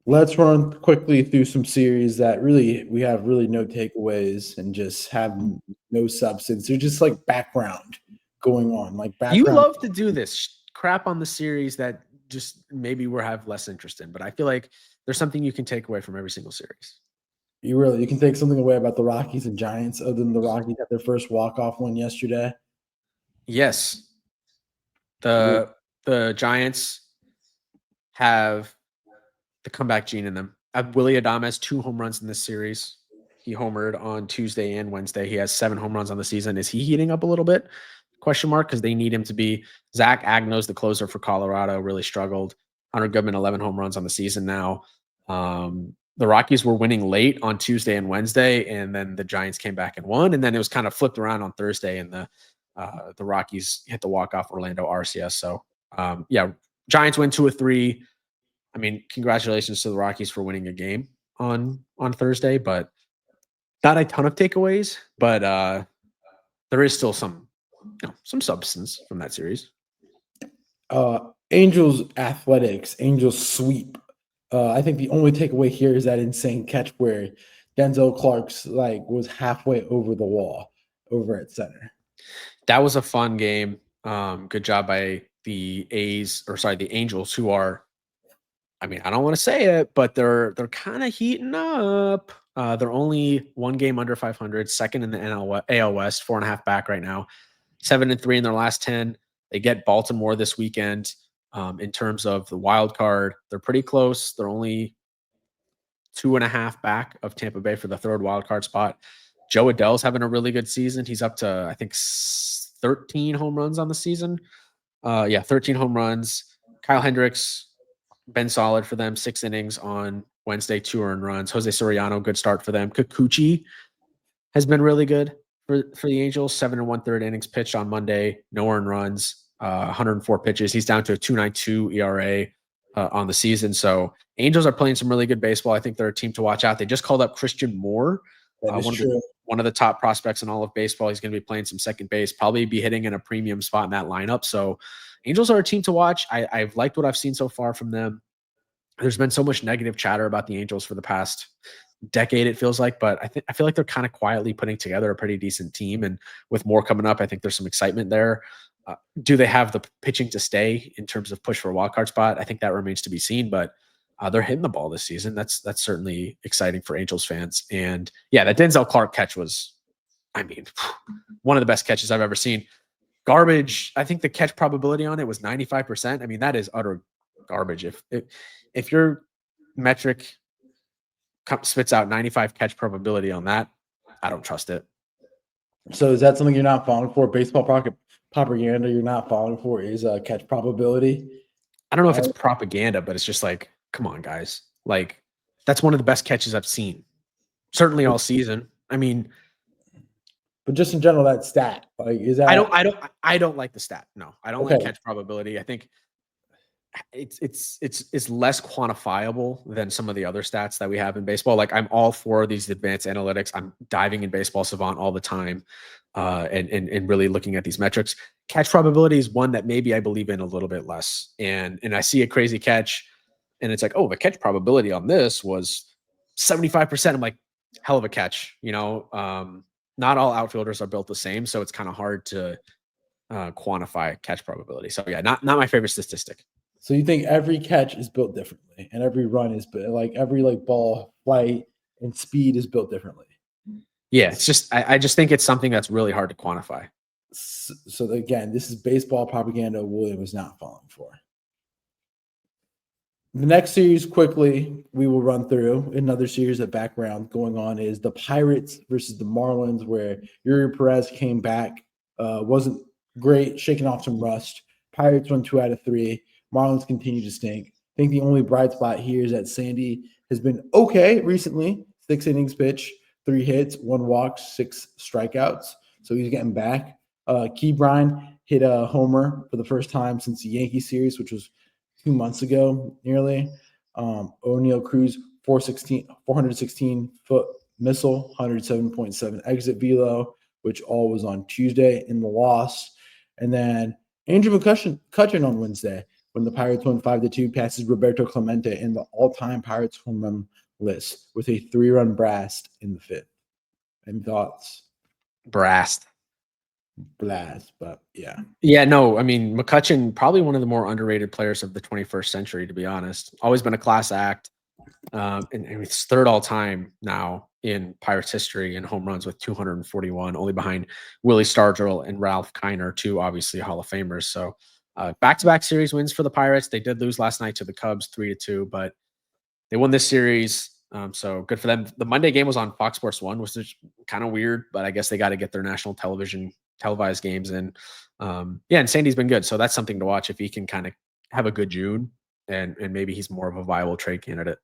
Let's run quickly through some series that we have really no takeaways and just have no substance. They're just like background going on, like background. You love to do this crap on the series that just maybe we'll have less interest in, but I feel like there's something you can take away from every single series. You can take something away about the Rockies and Giants, other than the Rockies had their first walk-off win yesterday. Yes. The Giants have the comeback gene in them. Willie Adames, 2 home runs in this series. He homered on Tuesday and Wednesday. He has 7 home runs on the season. Is he heating up a little bit? Question mark, because they need him to be. Zach Agno's the closer for Colorado, really struggled. Hunter Goodman, 11 home runs on the season now. The Rockies were winning late on Tuesday and Wednesday, and then the Giants came back and won, and then it was kind of flipped around on Thursday, and the Rockies hit the walk-off Orlando RCS. So, yeah, Giants win 2 of 3. I mean, congratulations to the Rockies for winning a game on Thursday, but not a ton of takeaways. But there is still some substance from that series. Angels athletics, Angels sweep. I think the only takeaway here is that insane catch where Denzel Clark's was halfway over the wall over at center. That was a fun game. Good job by the Angels, who are, I mean, I don't want to say it, but they're kind of heating up. They're only one game under 500, second in the AL West, 4.5 back right now, 7-3 in their last 10. They get Baltimore this weekend. In terms of the wild card, they're pretty close. They're only 2.5 back of Tampa Bay for the third wild card spot. Joe Adell's having a really good season. He's up to, I think, 13 home runs on the season. 13 home runs. Kyle Hendricks, been solid for them. 6 innings on Wednesday, 2 earned runs. Jose Soriano, good start for them. Kikuchi has been really good for the Angels. 7 1/3 innings pitched on Monday. No earned runs. 104 pitches. He's down to a 2.92 ERA on the season. So Angels are playing some really good baseball. I think they're a team to watch out. They just called up Christian Moore, That is true. one of the top prospects in all of baseball. He's going to be playing some second base, probably be hitting in a premium spot in that lineup. So Angels are a team to watch. I've liked what I've seen so far from them. There's been so much negative chatter about the Angels for the past decade, it feels like, but I feel like they're kind of quietly putting together a pretty decent team. And with more coming up, I think there's some excitement there. Do they have the pitching to stay in terms of push for a wild card spot? I think that remains to be seen, but they're hitting the ball this season. That's certainly exciting for Angels fans. And yeah, that Denzel Clark catch was, I mean, one of the best catches I've ever seen. Garbage. I think the catch probability on it was 95%. I mean, that is utter garbage. If your metric spits out 95 catch probability on that, I don't trust it. So is that something you're not falling for? Baseball propaganda you're not falling for is catch probability. I don't know if it's propaganda, but it's just like, come on, guys. Like, that's one of the best catches I've seen, certainly all season. I mean, but just in general, that stat, like, is that? I don't like the stat. No, I don't like catch probability. I think it's less quantifiable than some of the other stats that we have in baseball. Like, I'm all for these advanced analytics. I'm diving in Baseball Savant all the time, and really looking at these metrics. Catch probability is one that maybe I believe in a little bit less. And I see a crazy catch, and it's like, oh, the catch probability on this was 75%. I'm like, hell of a catch. Not all outfielders are built the same, so it's kind of hard to quantify catch probability. So yeah, not my favorite statistic. So you think every catch is built differently, and every run is built, like every ball flight and speed is built differently. Yeah, it's just I just think it's something that's really hard to quantify. So again, this is baseball propaganda William is not falling for. The next series, quickly, we will run through another series of background going on is the Pirates versus the Marlins, where Yuri Perez came back, wasn't great, shaking off some rust. Pirates won 2 out of 3. Marlins continue to stink. I think the only bright spot here is that Sandy has been okay recently. 6 innings pitched, 3 hits, 1 walk, 6 strikeouts. So he's getting back. Ke'Bryan hit a homer for the first time since the Yankee series, which was 2 months ago, nearly. O'Neal Cruz, 416-foot missile, 107.7 exit velo, which all was on Tuesday in the loss. And then Andrew McCutchen on Wednesday, when the Pirates won 5-2, passes Roberto Clemente in the all-time Pirates home run list with a 3-run blast in the 5th. Any thoughts? Blast, but yeah. Yeah, no, I mean, McCutchen, probably one of the more underrated players of the 21st century, to be honest. Always been a class act. And it's 3rd all-time now in Pirates history in home runs with 241, only behind Willie Stargell and Ralph Kiner, 2 obviously Hall of Famers. So back-to-back series wins for the Pirates. They did lose last night to the Cubs 3-2, but they won this series. So good for them. The Monday game was on Fox Sports 1, which is kind of weird, but I guess they got to get their national televised games in. And Sandy's been good. So that's something to watch if he can kind of have a good June, and maybe he's more of a viable trade candidate.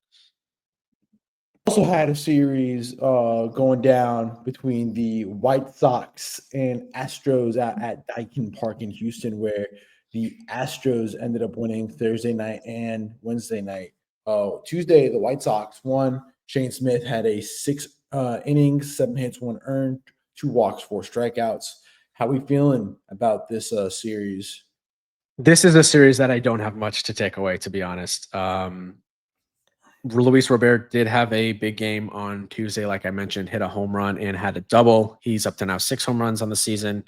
Also had a series going down between the White Sox and Astros at Daikin Park in Houston, where the Astros ended up winning Thursday night and Wednesday night. Tuesday, the White Sox won. Shane Smith had a 6 innings, 7 hits, 1 earned, 2 walks, 4 strikeouts. How are we feeling about this series? This is a series that I don't have much to take away, to be honest. Luis Robert did have a big game on Tuesday, like I mentioned, hit a home run and had a double. He's up to now 6 home runs on the season.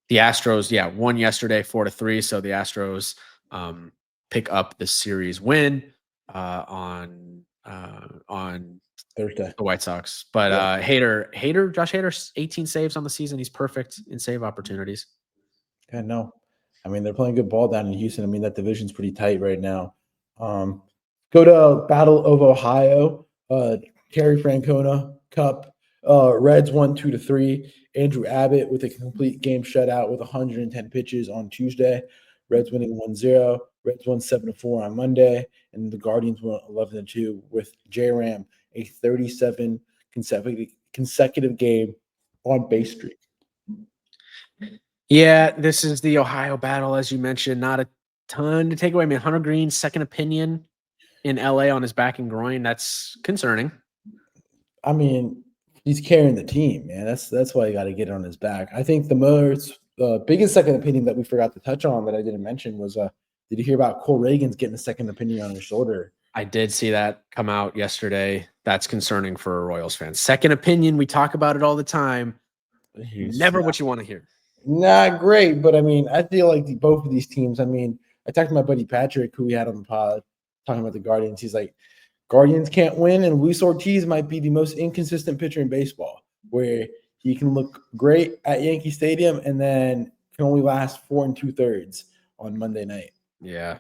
The Astros, won yesterday 4-3. So the Astros pick up the series win on Thursday. The White Sox. But Yeah. Josh Hader, 18 saves on the season. He's perfect in save opportunities. Yeah, no. I mean, they're playing good ball down in Houston. I mean, that division's pretty tight right now. Go to Battle of Ohio. Terry Francona Cup. Reds won 2-3. Andrew Abbott with a complete game shutout with 110 pitches on Tuesday. Reds winning 1-0. Reds won 7-4 on Monday, and the Guardians won 11-2 with J-Ram a 37 consecutive game on base streak. Yeah, this is the Ohio battle, as you mentioned. Not a ton to take away. I mean, Hunter Green's second opinion in LA on his back and groin. That's concerning. I mean, he's carrying the team, man. That's why you got to get on his back. I think the most biggest second opinion that we forgot to touch on that I didn't mention was did you hear about Cole Reagan's getting a second opinion on his shoulder? I did see that come out yesterday. That's concerning for a Royals fan. Second opinion, we talk about it all the time. Never what you want to hear. Not great, but I mean, I feel like both of these teams. I mean, I talked to my buddy Patrick, who we had on the pod, talking about the Guardians. He's like, Guardians can't win, and Luis Ortiz might be the most inconsistent pitcher in baseball, where he can look great at Yankee Stadium and then can only last 4 2/3 on Monday night. Yeah.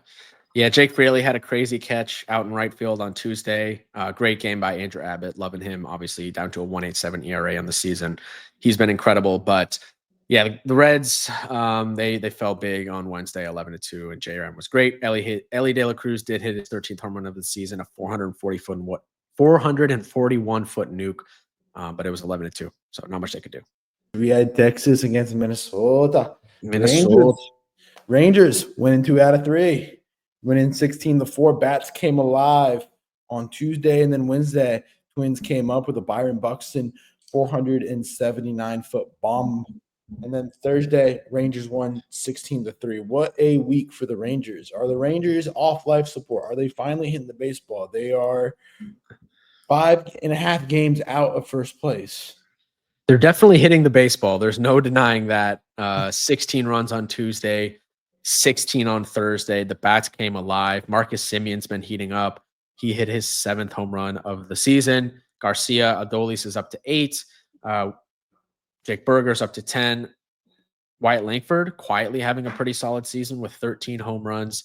Yeah, Jake Fraley had a crazy catch out in right field on Tuesday. Great game by Andrew Abbott. Loving him, obviously, down to a 1.87 ERA on the season. He's been incredible. But, yeah, the Reds, they fell big on Wednesday, 11-2, and J-Ram was great. Ellie De La Cruz did hit his 13th home run of the season, a 441-foot nuke, but it was 11-2, so not much they could do. We had Texas against Minnesota. Minnesota. Rangers winning 2 out of 3. Winning 16-4. Bats came alive on Tuesday, and then Wednesday, Twins came up with a Byron Buxton 479-foot bomb. And then Thursday, Rangers won 16-3. What a week for the Rangers. Are the Rangers off life support? Are they finally hitting the baseball? They are 5.5 games out of first place. They're definitely hitting the baseball. There's no denying that. 16 runs on Tuesday, 16 on Thursday. The bats came alive. Marcus Simeon's been heating up. He hit his 7th home run of the season. Garcia Adolis is up to 8. Jake Berger's up to 10. Wyatt Langford quietly having a pretty solid season with 13 home runs.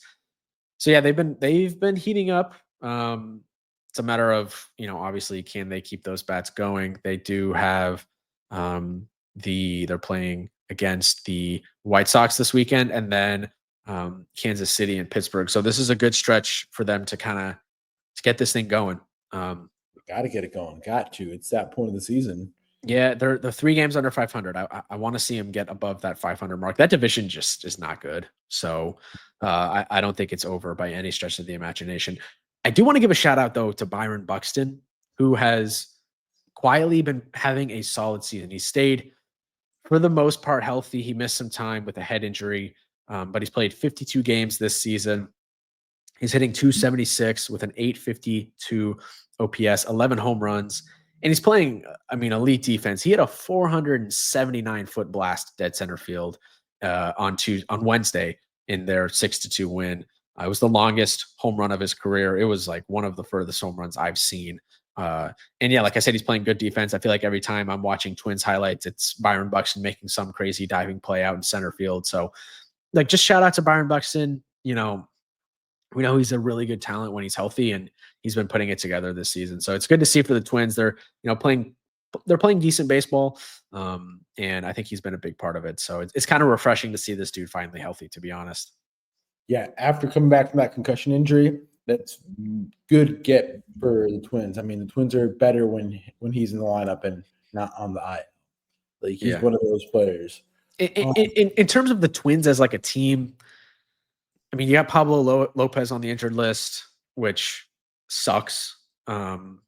So yeah, they've been heating up. It's a matter of, obviously, can they keep those bats going? They do have they're playing against the White Sox this weekend, and then Kansas City and Pittsburgh. So this is a good stretch for them to kind of get this thing going. Got to get it going. Got to. It's that point of the season. Yeah, they're 3 games under 500. I want to see them get above that 500 mark. That division just is not good. So I don't think it's over by any stretch of the imagination. I do want to give a shout out, though, to Byron Buxton, who has quietly been having a solid season. He stayed, for the most part, healthy. He missed some time with a head injury, but he's played 52 games this season. He's hitting 276 with an 852 OPS, 11 home runs. And he's playing, elite defense. He had a 479-foot blast dead center field on Wednesday in their 6-2 win. It was the longest home run of his career. It was like one of the furthest home runs I've seen. And yeah, like I said, he's playing good defense. I feel like every time I'm watching Twins highlights, it's Byron Buxton making some crazy diving play out in center field. So, just shout out to Byron Buxton. We know he's a really good talent when he's healthy, and he's been putting it together this season. So it's good to see for the Twins. They're playing decent baseball, and I think he's been a big part of it. So it's kind of refreshing to see this dude finally healthy, to be honest. Yeah, after coming back from that concussion injury, that's good get for the Twins. I mean, the Twins are better when he's in the lineup and not on the IL. Like, he's one of those players. In terms of the Twins as like a team, you got Pablo Lopez on the injured list, which sucks. They're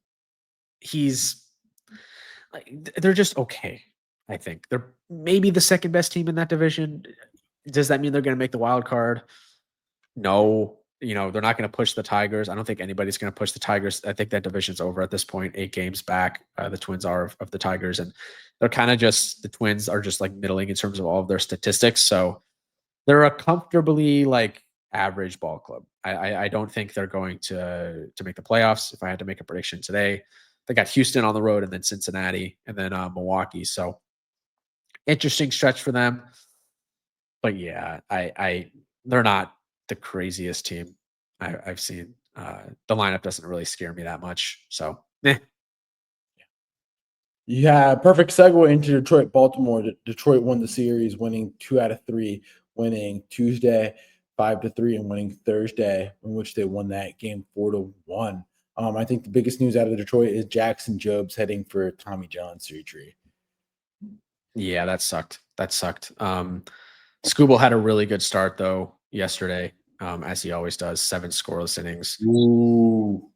just okay. I think they're maybe the second best team in that division. Does that mean they're going to make the wild card? No. They're not going to push the Tigers. I don't think anybody's going to push the Tigers. I think that division's over at this point. 8 games back, the Twins are of the Tigers, and they're kind of the Twins are just like middling in terms of all of their statistics. So they're a comfortably average ball club. I don't think they're going to make the playoffs. If I had to make a prediction today, they got Houston on the road and then Cincinnati and then Milwaukee. So interesting stretch for them. But yeah, they're not the craziest team I've seen. The lineup doesn't really scare me that much. So Yeah, perfect segue into Detroit, Baltimore. Detroit won the series, winning 2 out of 3, winning Tuesday 5-3, and winning Thursday, in which they won that game 4-1. I think the biggest news out of Detroit is Jackson Jobs heading for Tommy John surgery. yeah, that sucked. That sucked. Skubal had a really good start though yesterday, as he always does. 7 scoreless innings. Ooh.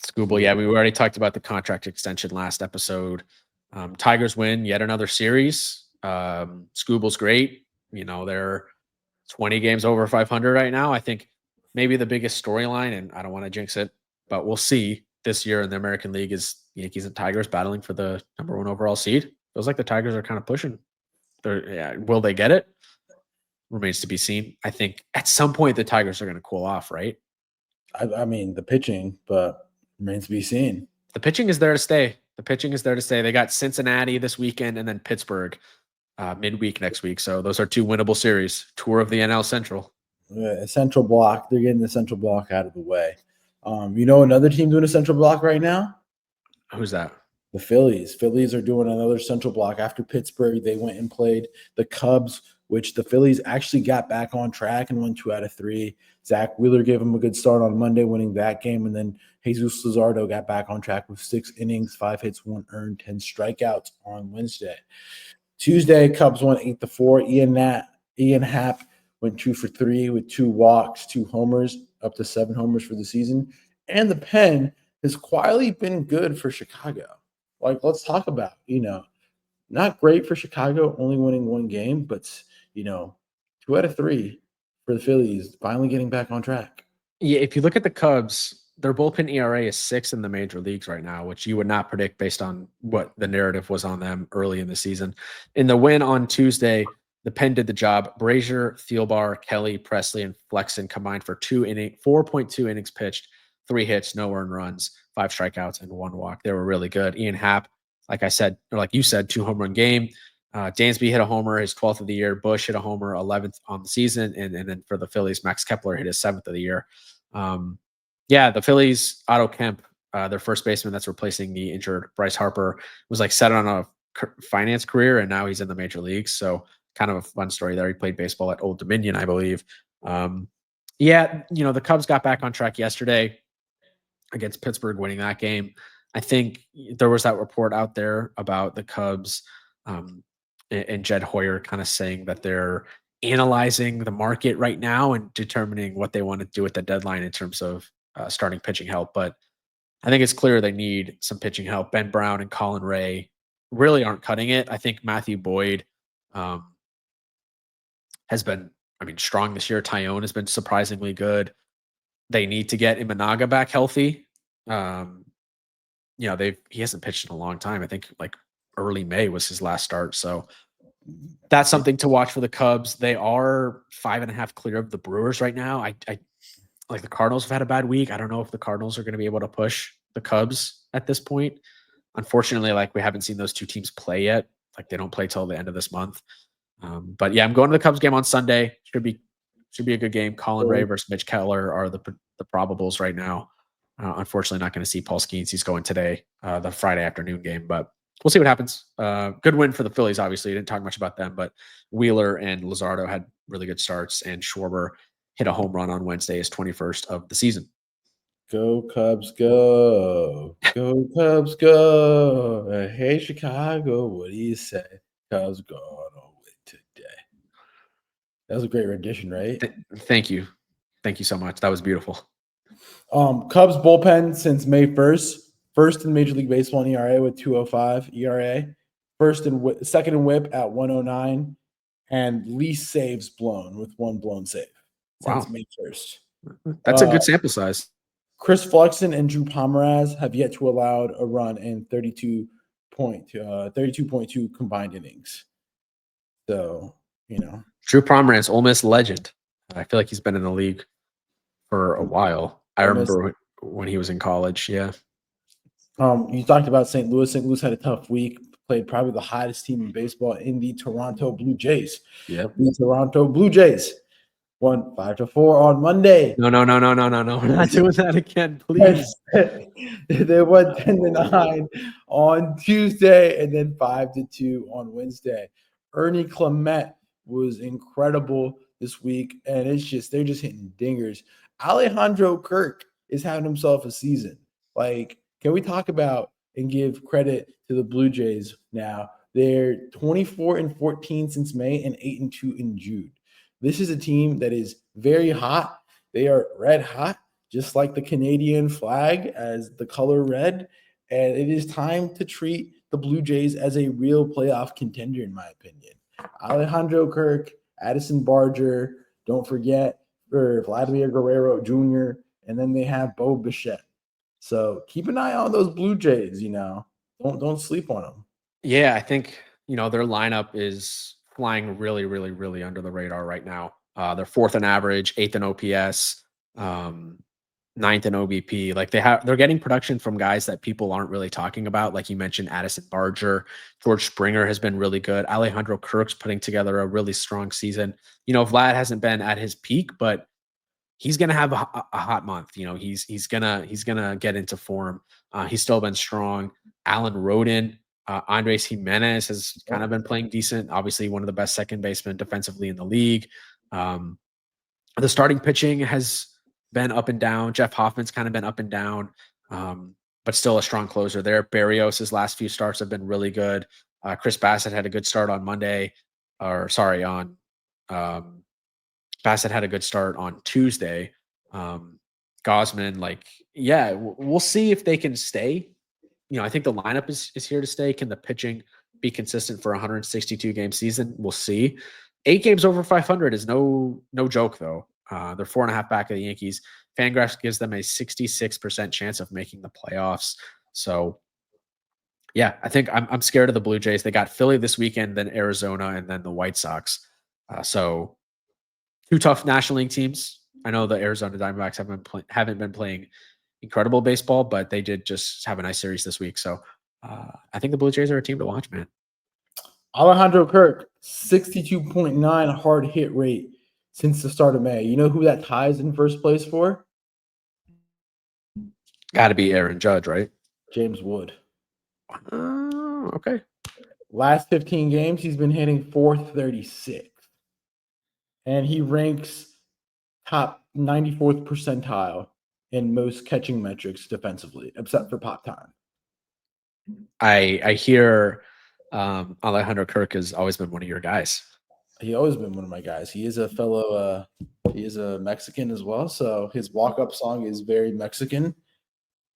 Skubal, yeah, we already talked about the contract extension last episode. Tigers win yet another series. Skubal's great. You know, they're 20 games over 500 right now. I think maybe the biggest storyline, and I don't want to jinx it, but we'll see this year in the American League is Yankees and Tigers battling for the #1 overall seed. Feels like the Tigers are kind of pushing. Will they get it? Remains to be seen. I think at some point the Tigers are going to cool off, right? I mean, the pitching, but remains to be seen. The pitching is there to stay. The pitching is there to stay. They got Cincinnati this weekend and then Pittsburgh midweek next week. So those are 2 winnable series. Tour of the NL Central. A central block. They're getting the central block out of the way. You know, another team doing a central block right now? Who's that? The Phillies. Phillies are doing another central block after Pittsburgh. They went and played the Cubs, which the Phillies actually got back on track and won 2 out of 3. Zach Wheeler gave them a good start on Monday, winning that game. And then Jesus Luzardo got back on track with 6 innings, 5 hits, 1 earned, 10 strikeouts on Wednesday. Tuesday, Cubs won 8-4. Ian Happ went 2 for 3 with 2 walks, 2 homers, up to 7 homers for the season. And the pen has quietly been good for Chicago. Like, let's talk about, not great for Chicago, only winning 1 game, but, 2 out of 3 for the Phillies, finally getting back on track. Yeah, if you look at the Cubs, their bullpen ERA is 6 in the major leagues right now, which you would not predict based on what the narrative was on them early in the season. In the win on Tuesday, the pen did the job. Brazier, Thielbar, Kelly, Presley, and Flexen combined for 4.2 innings pitched, 3 hits, no earned runs, 5 strikeouts, and 1 walk. They were really good. Ian Happ, like I said, or like you said, 2 home run game. Dansby hit a homer, his 12th of the year. Bush hit a homer, 11th on the season. And then for the Phillies, Max Kepler hit his 7th of the year. Yeah, the Phillies, Otto Kemp, their first baseman that's replacing the injured Bryce Harper, was like set on a finance career, and now he's in the major leagues. So kind of a fun story there. He played baseball at Old Dominion, I believe. Yeah, the Cubs got back on track yesterday against Pittsburgh, winning that game. I think there was that report out there about the Cubs and Jed Hoyer kind of saying that they're analyzing the market right now and determining what they want to do at the deadline in terms of starting pitching help. But I think it's clear they need some pitching help. Ben Brown and Colin Ray really aren't cutting it. I think Matthew Boyd has been, strong this year. Tyone has been surprisingly good. They need to get Imanaga back healthy. He hasn't pitched in a long time. I think like early May was his last start. So that's something to watch for the Cubs. They are 5.5 clear of the Brewers right now. I like the Cardinals have had a bad week. I don't know if the Cardinals are going to be able to push the Cubs at this point. Unfortunately, we haven't seen those 2 teams play yet. Like they don't play till the end of this month. But yeah, I'm going to the Cubs game on Sunday. Should be a good game. Colin Ray versus Mitch Keller are the probables right now. Unfortunately, not going to see Paul Skeens. He's going today, the Friday afternoon game, but we'll see what happens. Good win for the Phillies, obviously. Didn't talk much about them, but Wheeler and Luzardo had really good starts, and Schwarber hit a home run on Wednesday, his 21st of the season. Go Cubs, go. Go Cubs, go. Hey, Chicago, what do you say? Cubs going away today. That was a great rendition, right? Thank you. Thank you so much. That was beautiful. Cubs bullpen since May 1st. First in Major League Baseball in ERA with 2.05 ERA. Second in WHIP at 109. And least saves blown with 1 blown save since May 1st. That's a good sample size. Chris Flexen and Drew Pomeranz have yet to allow a run in 32.2 combined innings. So, Drew Pomeranz, Ole Miss legend. I feel like he's been in the league for a while. I remember when he was in college. Yeah. You talked about St. Louis. St. Louis had a tough week, played probably the hottest team in baseball in the Toronto Blue Jays. Yep. The Toronto Blue Jays won 5-4 on Monday. No, no, no, no, no, no, no. We're not doing that again, please. They won 10-9 on Tuesday and then 5-2 on Wednesday. Ernie Clement was incredible this week, and they're just hitting dingers. Alejandro Kirk is having himself a season. Like, can we talk about and give credit to the Blue Jays now? They're 24-14 since May and 8-2 in June. This is a team that is very hot. They are red hot, just like the Canadian flag as the color red. And it is time to treat the Blue Jays as a real playoff contender, in my opinion. Alejandro Kirk, Addison Barger, don't forget, for Vladimir Guerrero Jr., and then they have Bo Bichette. So keep an eye on those Blue Jays, Don't sleep on them. Yeah, I think, their lineup is flying really, really, really under the radar right now. They're fourth in average, eighth in OPS, ninth in OBP. Like they're getting production from guys that people aren't really talking about. Like you mentioned, Addison Barger, George Springer has been really good. Alejandro Kirk's putting together a really strong season. Vlad hasn't been at his peak, but he's gonna have a hot month. He's gonna get into form. He's still been strong. Alan Roden, Andres Jimenez has kind of been playing decent. Obviously, one of the best second basemen defensively in the league. The starting pitching has been up and down. Jeff Hoffman's kind of been up and down, but still a strong closer there. Barrios' last few starts have been really good. Chris Bassett had a good start on Monday, Bassett had a good start on Tuesday. Gosman, we'll see if they can stay. I think the lineup is here to stay. Can the pitching be consistent for a 162 game season? We'll see. 8 games over 500 is no joke though. They're 4.5 back of the Yankees. Fangraphs gives them a 66% chance of making the playoffs. So yeah, I think I'm scared of the Blue Jays. They got Philly this weekend, then Arizona, and then the White Sox. So 2 tough National League teams. I know the Arizona Diamondbacks haven't been playing incredible baseball, but they did just have a nice series this week. So I think the Blue Jays are a team to watch, man. Alejandro Kirk, 62.9 hard hit rate since the start of May. You know who that ties in first place for? Got to be Aaron Judge, right? James Wood. Okay. Last 15 games, he's been hitting 436. And he ranks top 94th percentile in most catching metrics defensively, except for pop time. I hear Alejandro Kirk has always been one of your guys. He always been one of my guys. He is a fellow, he is a Mexican as well. So his walk-up song is very Mexican.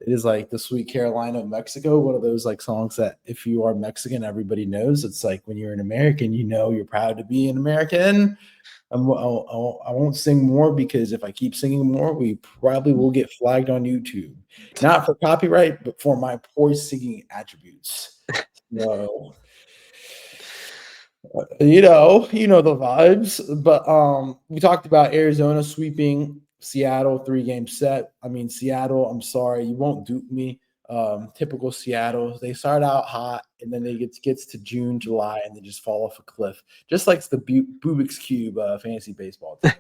It is like the Sweet Carolina of Mexico, one of those like songs that if you are Mexican, everybody knows. It's like when you're an American, you're proud to be an American. I won't sing more because if I keep singing more, we probably will get flagged on YouTube. Not for copyright, but for my poor singing attributes. So, you know the vibes. But we talked about Arizona sweeping Seattle 3-game set. I mean, Seattle, I'm sorry, you won't dupe me. Typical Seattle. They start out hot and then they gets to June, July, and they just fall off a cliff. Just like the Rubik's Cube fantasy baseball team.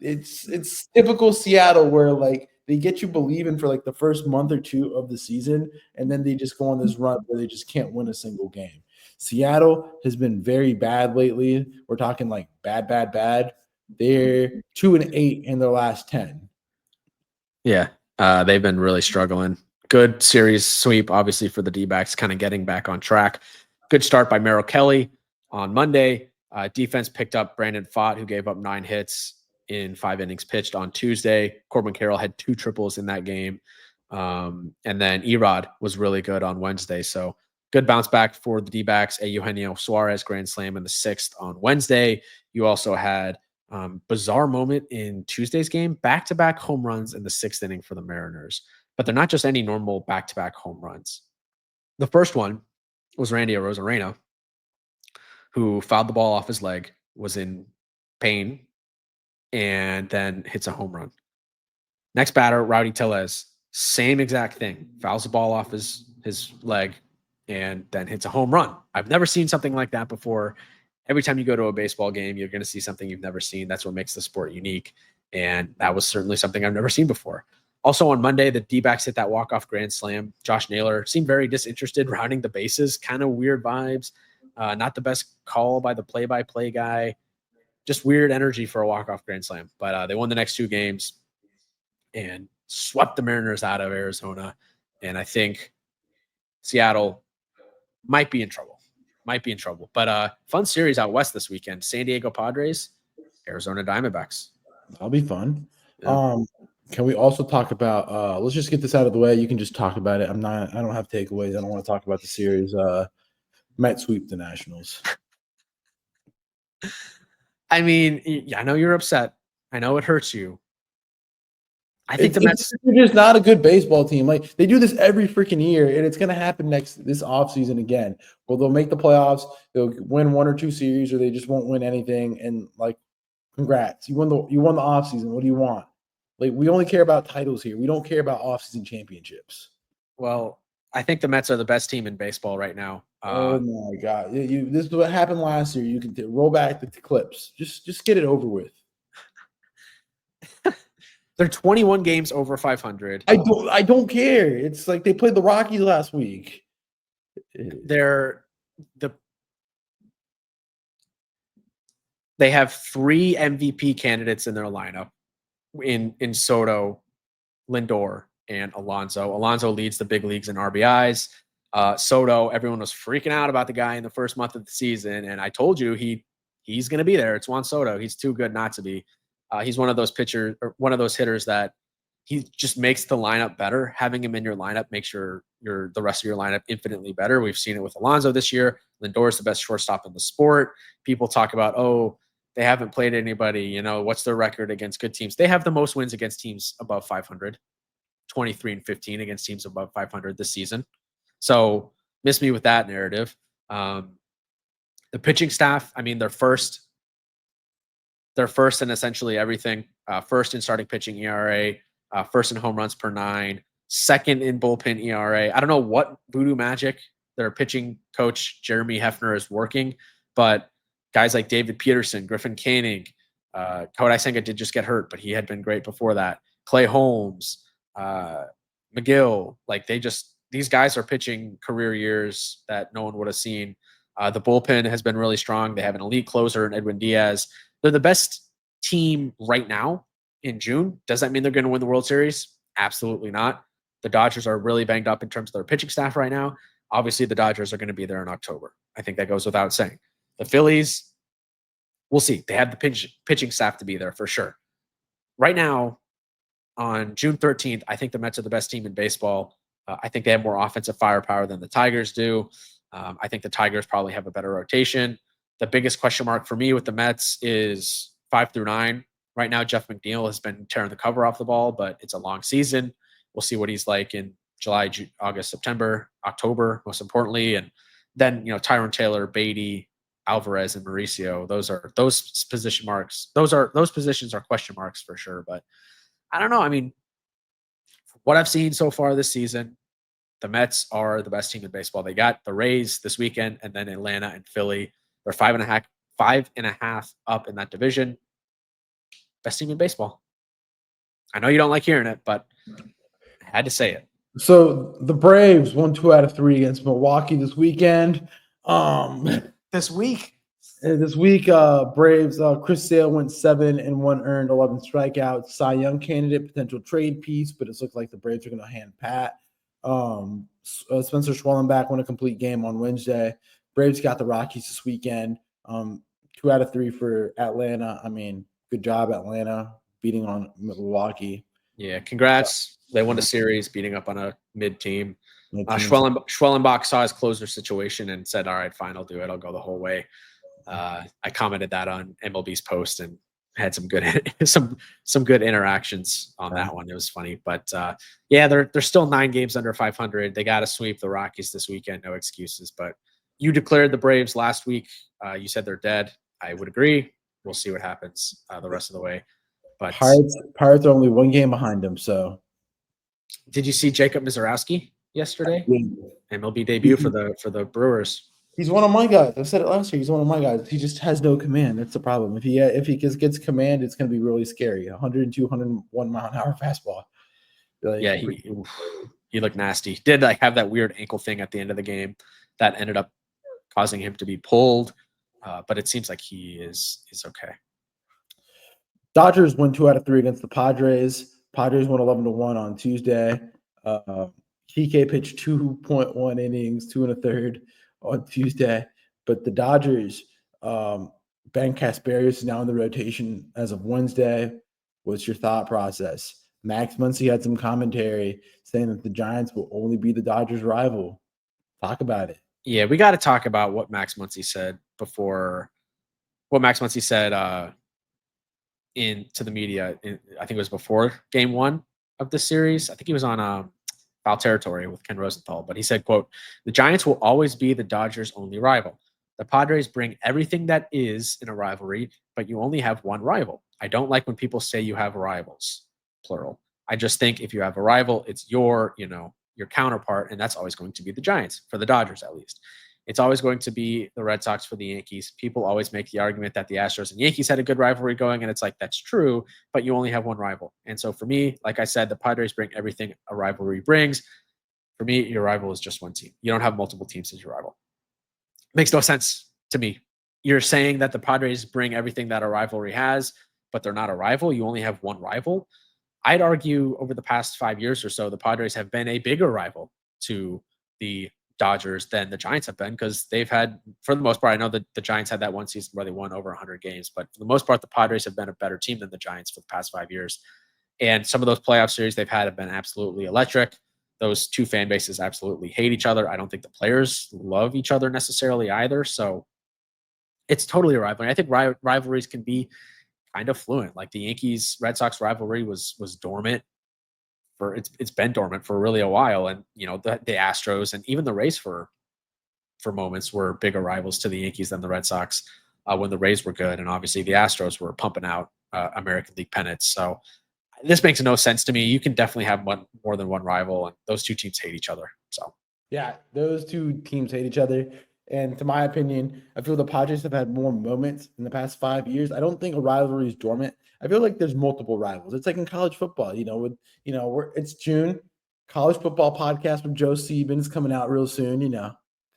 It's typical Seattle where like they get you believing for like the first month or two of the season, and then they just go on this run where they just can't win a single game. Seattle has been very bad lately. We're talking like bad. They're 2-8 in their last 10. Yeah, they've been really struggling. Good series sweep, obviously, for the D-backs, kind of getting back on track. Good start by Merrill Kelly on Monday. Defense picked up Brandon Pfaadt, who gave up 9 hits in 5 innings pitched on Tuesday. Corbin Carroll had 2 triples in that game. And then Erod was really good on Wednesday. So good bounce back for the D-backs. A Eugenio Suarez grand slam in the 6th on Wednesday. You also had bizarre moment in Tuesday's game, back-to-back home runs in the 6th inning for the Mariners. But they're not just any normal back-to-back home runs. The first one was Randy Arozarena, who fouled the ball off his leg, was in pain, and then hits a home run. Next batter, Rowdy Tellez, Same exact thing. Fouls the ball off his leg and then hits a home run. I've never seen something like that before. Every time you go to a baseball game, you're going to see something you've never seen. That's what makes the sport unique. And that was certainly something I've never seen before. Also on Monday, the D-backs hit that walk-off grand slam. Josh Naylor seemed very disinterested, rounding the bases, kind of weird vibes. Not the best call by the play-by-play guy. Just weird energy for a walk-off grand slam. But they won the next two games and swept the Mariners out of Arizona. And I think Seattle might be in trouble. But fun series out west this weekend. San Diego Padres, Arizona Diamondbacks. That'll be fun. Yeah. Can we also talk about let's just get this out of the way. You can just talk about it. I don't have takeaways. I don't want to talk about the series. Might sweep the Nationals. I mean, I know you're upset. I know it hurts you. I think the Mets are just not a good baseball team. Like they do this every freaking year, and it's gonna happen this offseason again. Well, they'll make the playoffs, they'll win one or two series, or they just won't win anything. And like, congrats. You won the offseason. What do you want? Like, we only care about titles here. We don't care about offseason championships. Well, I think the Mets are the best team in baseball right now. Oh my God. This is what happened last year. You can roll back the clips. Just get it over with. They're 21 games over 500. I don't care. It's like they played the Rockies last week. They have 3 MVP candidates in their lineup in Soto, Lindor, and Alonso. Alonso leads the big leagues in RBIs. Soto, everyone was freaking out about the guy in the first month of the season, and I told you he's going to be there. It's Juan Soto. He's too good not to be. He's one of those pitchers or one of those hitters that he just makes the lineup better. Having him in your lineup makes the rest of your lineup infinitely better. We've seen it with Alonso this year. Lindor is the best shortstop in the sport. People talk about, they haven't played anybody. What's their record against good teams? They have the most wins against teams above 500, 23-15 against teams above 500 this season. So miss me with that narrative. The pitching staff, I mean, they're first in essentially everything. First in starting pitching ERA, first in home runs per 9, second in bullpen ERA. I don't know what voodoo magic their pitching coach, Jeremy Hefner, is working, but guys like David Peterson, Griffin Koenig, Kodai Senga did just get hurt, but he had been great before that. Clay Holmes, McGill, these guys are pitching career years that no one would have seen. The bullpen has been really strong. They have an elite closer in Edwin Diaz. They're the best team right now in June. Does that mean they're going to win the World Series? Absolutely not. The Dodgers are really banged up in terms of their pitching staff right now. Obviously, the Dodgers are going to be there in October. I think that goes without saying. The Phillies, we'll see. They have the pitching staff to be there for sure. Right now, on June 13th, I think the Mets are the best team in baseball. I think they have more offensive firepower than the Tigers do. I think the Tigers probably have a better rotation. The biggest question mark for me with the Mets is 5 through 9. Right now, Jeff McNeil has been tearing the cover off the ball, but it's a long season. We'll see what he's like in July, August, September, October, most importantly. And then, Tyron Taylor, Beatty, Alvarez, and Mauricio. Those position marks. Those positions are question marks for sure. But I don't know. I mean, what I've seen so far this season, the Mets are the best team in baseball. They got the Rays this weekend, and then Atlanta and Philly. They're 5.5 up in that division. Best team in baseball. I know you don't like hearing it, but I had to say it. So the Braves won 2 out of 3 against Milwaukee this weekend. This week, Braves, Chris Sale went 7-1 earned, 11 strikeouts. Cy Young candidate, potential trade piece, but it looks like the Braves are going to hand Pat. Spencer Schwellenbach won a complete game on Wednesday. Braves got the Rockies this weekend. 2 out of 3 for Atlanta. I mean, good job, Atlanta, beating on Milwaukee. Yeah, congrats. They won the series, beating up on a mid team. Schwellenbach saw his closer situation and said, all right, fine, I'll do it. I'll go the whole way. I commented that on MLB's post and had some good interactions on that one. It was funny, but they're still 9 games under 500. They got to sweep the Rockies this weekend. No excuses. But you declared the Braves last week. You said they're dead. I would agree. We'll see what happens the rest of the way. But Pirates are only 1 game behind them, so Did you see Jacob Mizorowski yesterday? Yeah. MLB debut for the Brewers. He's one of my guys. I said it last year. He's one of my guys. He just has no command. That's the problem. If he just gets command, it's going to be really scary. 102, 101 mile an hour fastball. Like, Yeah, he looked nasty. Did like have that weird ankle thing at the end of the game that ended up causing him to be pulled. But it seems like he is okay. Dodgers won 2 out of 3 against the Padres. Padres won 11-1 on Tuesday. PK pitched 2.1 innings, 2 1/3 on Tuesday. But the Dodgers, Ben Casparius is now in the rotation as of Wednesday. What's your thought process? Max Muncy had some commentary saying that the Giants will only be the Dodgers' rival. Talk about it. Yeah, we got to talk about what Max Muncy said before. What Max Muncy said to the media. I think it was before Game 1 of the series. I think he was on foul territory with Ken Rosenthal, but he said, "quote The Giants will always be the Dodgers' only rival. The Padres bring everything that is in a rivalry, but you only have one rival. I don't like when people say you have rivals, plural. I just think if you have a rival, it's your counterpart, and that's always going to be the Giants, for the Dodgers at least. It's always going to be the Red Sox for the Yankees. People always make the argument that the Astros and Yankees had a good rivalry going, and it's like, that's true, but you only have one rival. And so for me, like I said, the Padres bring everything a rivalry brings. For me, your rival is just one team. You don't have multiple teams as your rival. Makes no sense to me. You're saying that the Padres bring everything that a rivalry has, but they're not a rival. You only have one rival. I'd argue over the past 5 years or so, the Padres have been a bigger rival to the Dodgers than the Giants have been, because they've had, for the most part, I know that the Giants had that one season where they won over 100 games, but for the most part, the Padres have been a better team than the Giants for the past 5 years. And some of those playoff series they've had have been absolutely electric. Those two fan bases absolutely hate each other. I don't think the players love each other necessarily either. So it's totally a rivalry. I think rivalries can be kind of fluent. Like the Yankees Red Sox rivalry was dormant for it's been dormant for really a while, and the Astros and even the Rays for moments were bigger rivals to the Yankees than the Red Sox when the Rays were good, and obviously the Astros were pumping out American League pennants. So this makes no sense to me. You can definitely have more than one rival, and those two teams hate each other. So yeah, those two teams hate each other. And to my opinion, I feel the Padres have had more moments in the past 5 years. I don't think a rivalry is dormant. I feel like there's multiple rivals. It's like in college football, it's June. College football podcast with Joe Sieben is coming out real soon,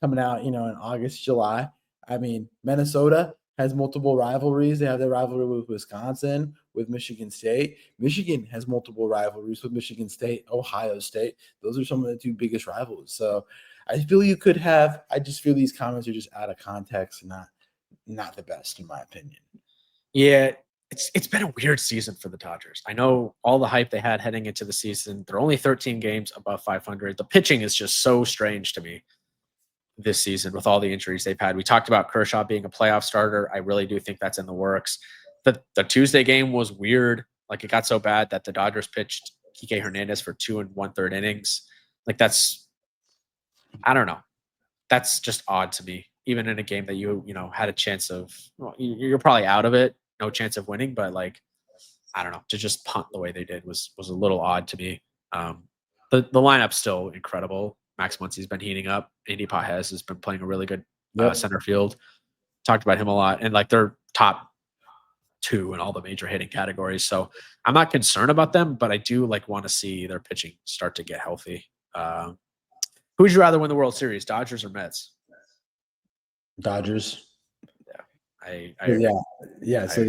coming out, in August, July. I mean, Minnesota has multiple rivalries. They have their rivalry with Wisconsin, with Michigan State. Michigan has multiple rivalries with Michigan State, Ohio State. Those are some of the two biggest rivals. So I feel you could have. I just feel these comments are just out of context and not the best, in my opinion. Yeah, it's been a weird season for the Dodgers. I know all the hype they had heading into the season. They're only 13 games above 500. The pitching is just so strange to me this season with all the injuries they've had. We talked about Kershaw being a playoff starter. I really do think that's in the works. The Tuesday game was weird. Like, it got so bad that the Dodgers pitched Kike Hernandez for 2 1/3 innings. Like, I don't know. That's just odd to me. Even in a game that you had a chance of, you're probably out of it, no chance of winning, but like, I don't know, to just punt the way they did was a little odd to me. The lineup's still incredible. Max Muncy's been heating up. Andy Pajes has been playing a really good center field. Talked about him a lot, and like they're top 2 in all the major hitting categories. So I'm not concerned about them, but I do want to see their pitching start to get healthy. Who would you rather win the World Series, Dodgers or Mets? Dodgers. Yeah, So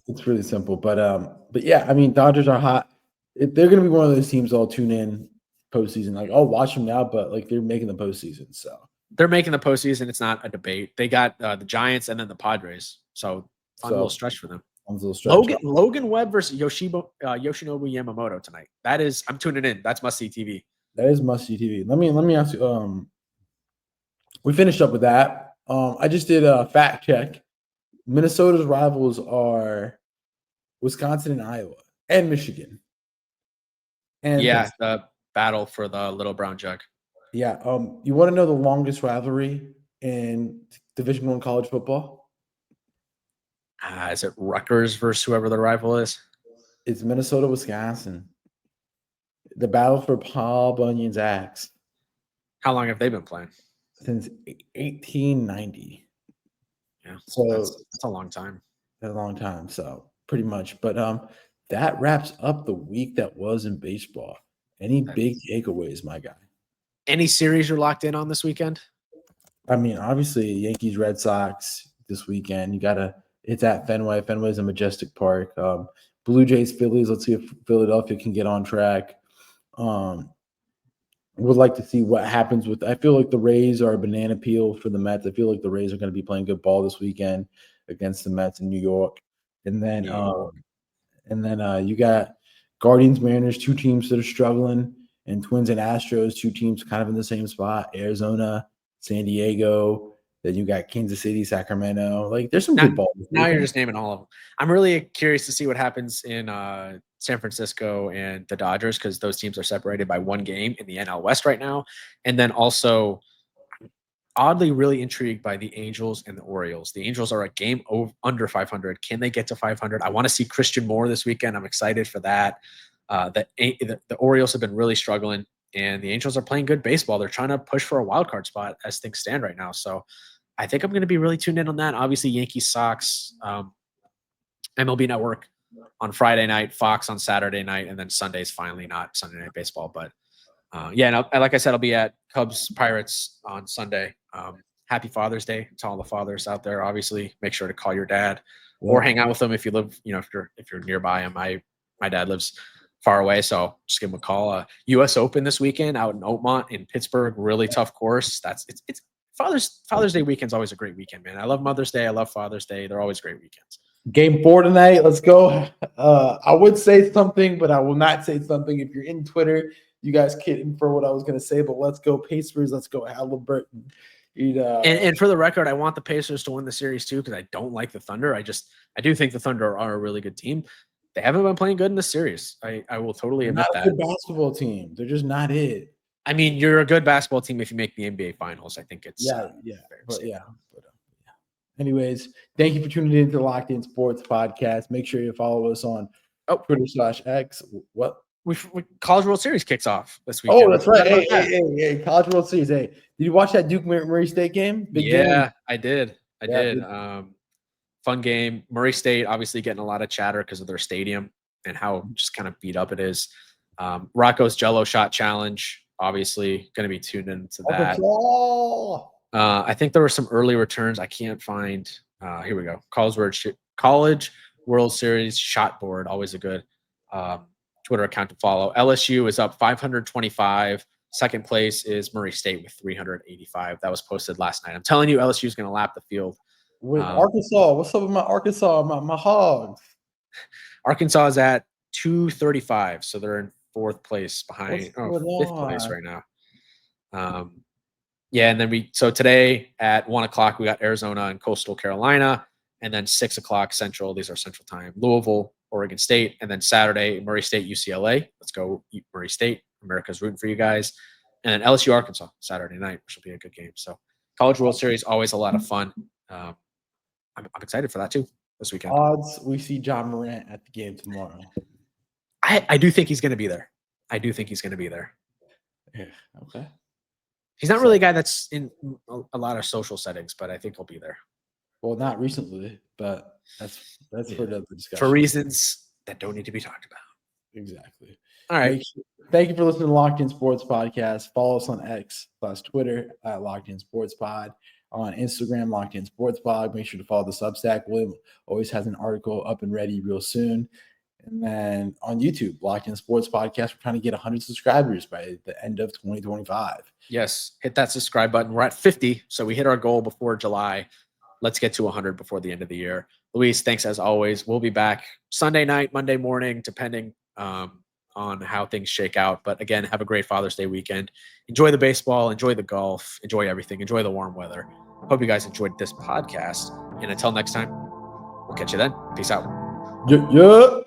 it's really simple, but yeah, I mean, Dodgers are hot. They're going to be one of those teams I'll tune in postseason. Like, I'll watch them now, but like they're making the postseason, so they're making the postseason. It's not a debate. They got the Giants and then the Padres, so fun little stretch for them. Logan Webb versus Yoshinobu Yamamoto tonight. I'm tuning in. That's must see TV. That is must see TV. Let me ask you. We finished up with that. I just did a fact check. Minnesota's rivals are Wisconsin and Iowa and Michigan. And the battle for the Little Brown Jug. Yeah. You want to know the longest rivalry in Division I college football? Is it Rutgers versus whoever the rival is? It's Minnesota, Wisconsin. The battle for Paul Bunyan's axe. How long have they been playing? Since 1890. Yeah, So that's a long time. A long time. So pretty much. But that wraps up the week that was in baseball. Any big takeaways, my guy? Any series you're locked in on this weekend? I mean, obviously, Yankees, Red Sox this weekend. It's at Fenway. Fenway's a majestic park. Blue Jays, Phillies. Let's see if Philadelphia can get on track. Would like to see what happens with. I feel like the Rays are a banana peel for the Mets. I feel like the Rays are going to be playing good ball this weekend against the Mets in New York. And then, you got Guardians, Mariners, two teams that are struggling, and Twins and Astros, two teams kind of in the same spot. Arizona, San Diego. Then you got Kansas City, Sacramento. Like, there's some good ball. Now you're just naming all of them. I'm really curious to see what happens in San Francisco and the Dodgers, because those teams are separated by one game in the NL West right now. And then also, oddly, really intrigued by the Angels and the Orioles. The Angels are a game under 500. Can they get to 500? I want to see Christian Moore this weekend. I'm excited for that. The Orioles have been really struggling, and the Angels are playing good baseball. They're trying to push for a wild card spot as things stand right now. So I think I'm going to be really tuned in on that. Obviously, Yankees, Sox, MLB Network on Friday night, Fox on Saturday night, and then Sunday's finally not Sunday Night Baseball. But and like I said, I'll be at Cubs Pirates on Sunday. Happy Father's Day to all the fathers out there. Obviously, make sure to call your dad or hang out with them if you live, if you're nearby him. My dad lives far away, so just give him a call. U.S. Open this weekend out in Oakmont in Pittsburgh. Really tough course. It's Father's Day weekend's always a great weekend, man. I love Mother's Day. I love Father's Day. They're always great weekends. Game 4 tonight. Let's go. I would say something, but I will not say something. If you're in Twitter, you guys can't infer what I was going to say, but let's go Pacers. Let's go Halliburton. And for the record, I want the Pacers to win the series too, because I don't like the Thunder. I do think the Thunder are a really good team. They haven't been playing good in the series. I will totally admit that. They're not a good basketball team. They're just not it. I mean, you're a good basketball team if you make the NBA Finals. I think it's Anyways, thank you for tuning in to the Locked In Sports Podcast. Make sure you follow us on Twitter/X. What? College World Series kicks off this weekend. Oh, that's right. Hey, College World Series. Hey, did you watch that Duke Murray State game? Big game? I did. I did. Fun game. Murray State obviously getting a lot of chatter because of their stadium and how just kind of beat up it is. Rocco's Jello Shot Challenge, obviously going to be tuned into that. I think there were some early returns. I can't find. Here we go. College World Series shot board. Always a good Twitter account to follow. LSU is up 525. Second place is Murray State with 385. That was posted last night. I'm telling you, LSU is going to lap the field. Wait, Arkansas. What's up with my Arkansas? My Hogs. Arkansas is at 235, so they're in fourth place behind fifth place right now. And then today at 1:00 we got Arizona and Coastal Carolina, and then 6:00 Central. These are Central Time. Louisville, Oregon State, and then Saturday Murray State, UCLA. Let's go Murray State. America's rooting for you guys. And then LSU, Arkansas Saturday night, which will be a good game. So College World Series always a lot of fun. I'm excited for that too this weekend. Odds we see John Morant at the game tomorrow. I do think he's going to be there. Yeah. Okay. He's not really a guy that's in a lot of social settings, but I think he'll be there. Well, not recently, but that's for another discussion. For reasons that don't need to be talked about. Exactly. All right. Thank you for listening to Locked In Sports Podcast. Follow us on X/Twitter at Locked In Sports Pod. On Instagram, Locked In Sports Pod. Make sure to follow the Substack. William always has an article up and ready real soon. And then on YouTube, Locked In Sports Podcast. We're trying to get 100 subscribers by the end of 2025. Yes, hit that subscribe button. We're at 50, so we hit our goal before July. Let's get to 100 before the end of the year. Luis, thanks as always. We'll be back Sunday night, Monday morning, depending on how things shake out. But again, have a great Father's Day weekend. Enjoy the baseball, enjoy the golf, enjoy everything, enjoy the warm weather. Hope you guys enjoyed this podcast. And until next time, we'll catch you then. Peace out. Yeah.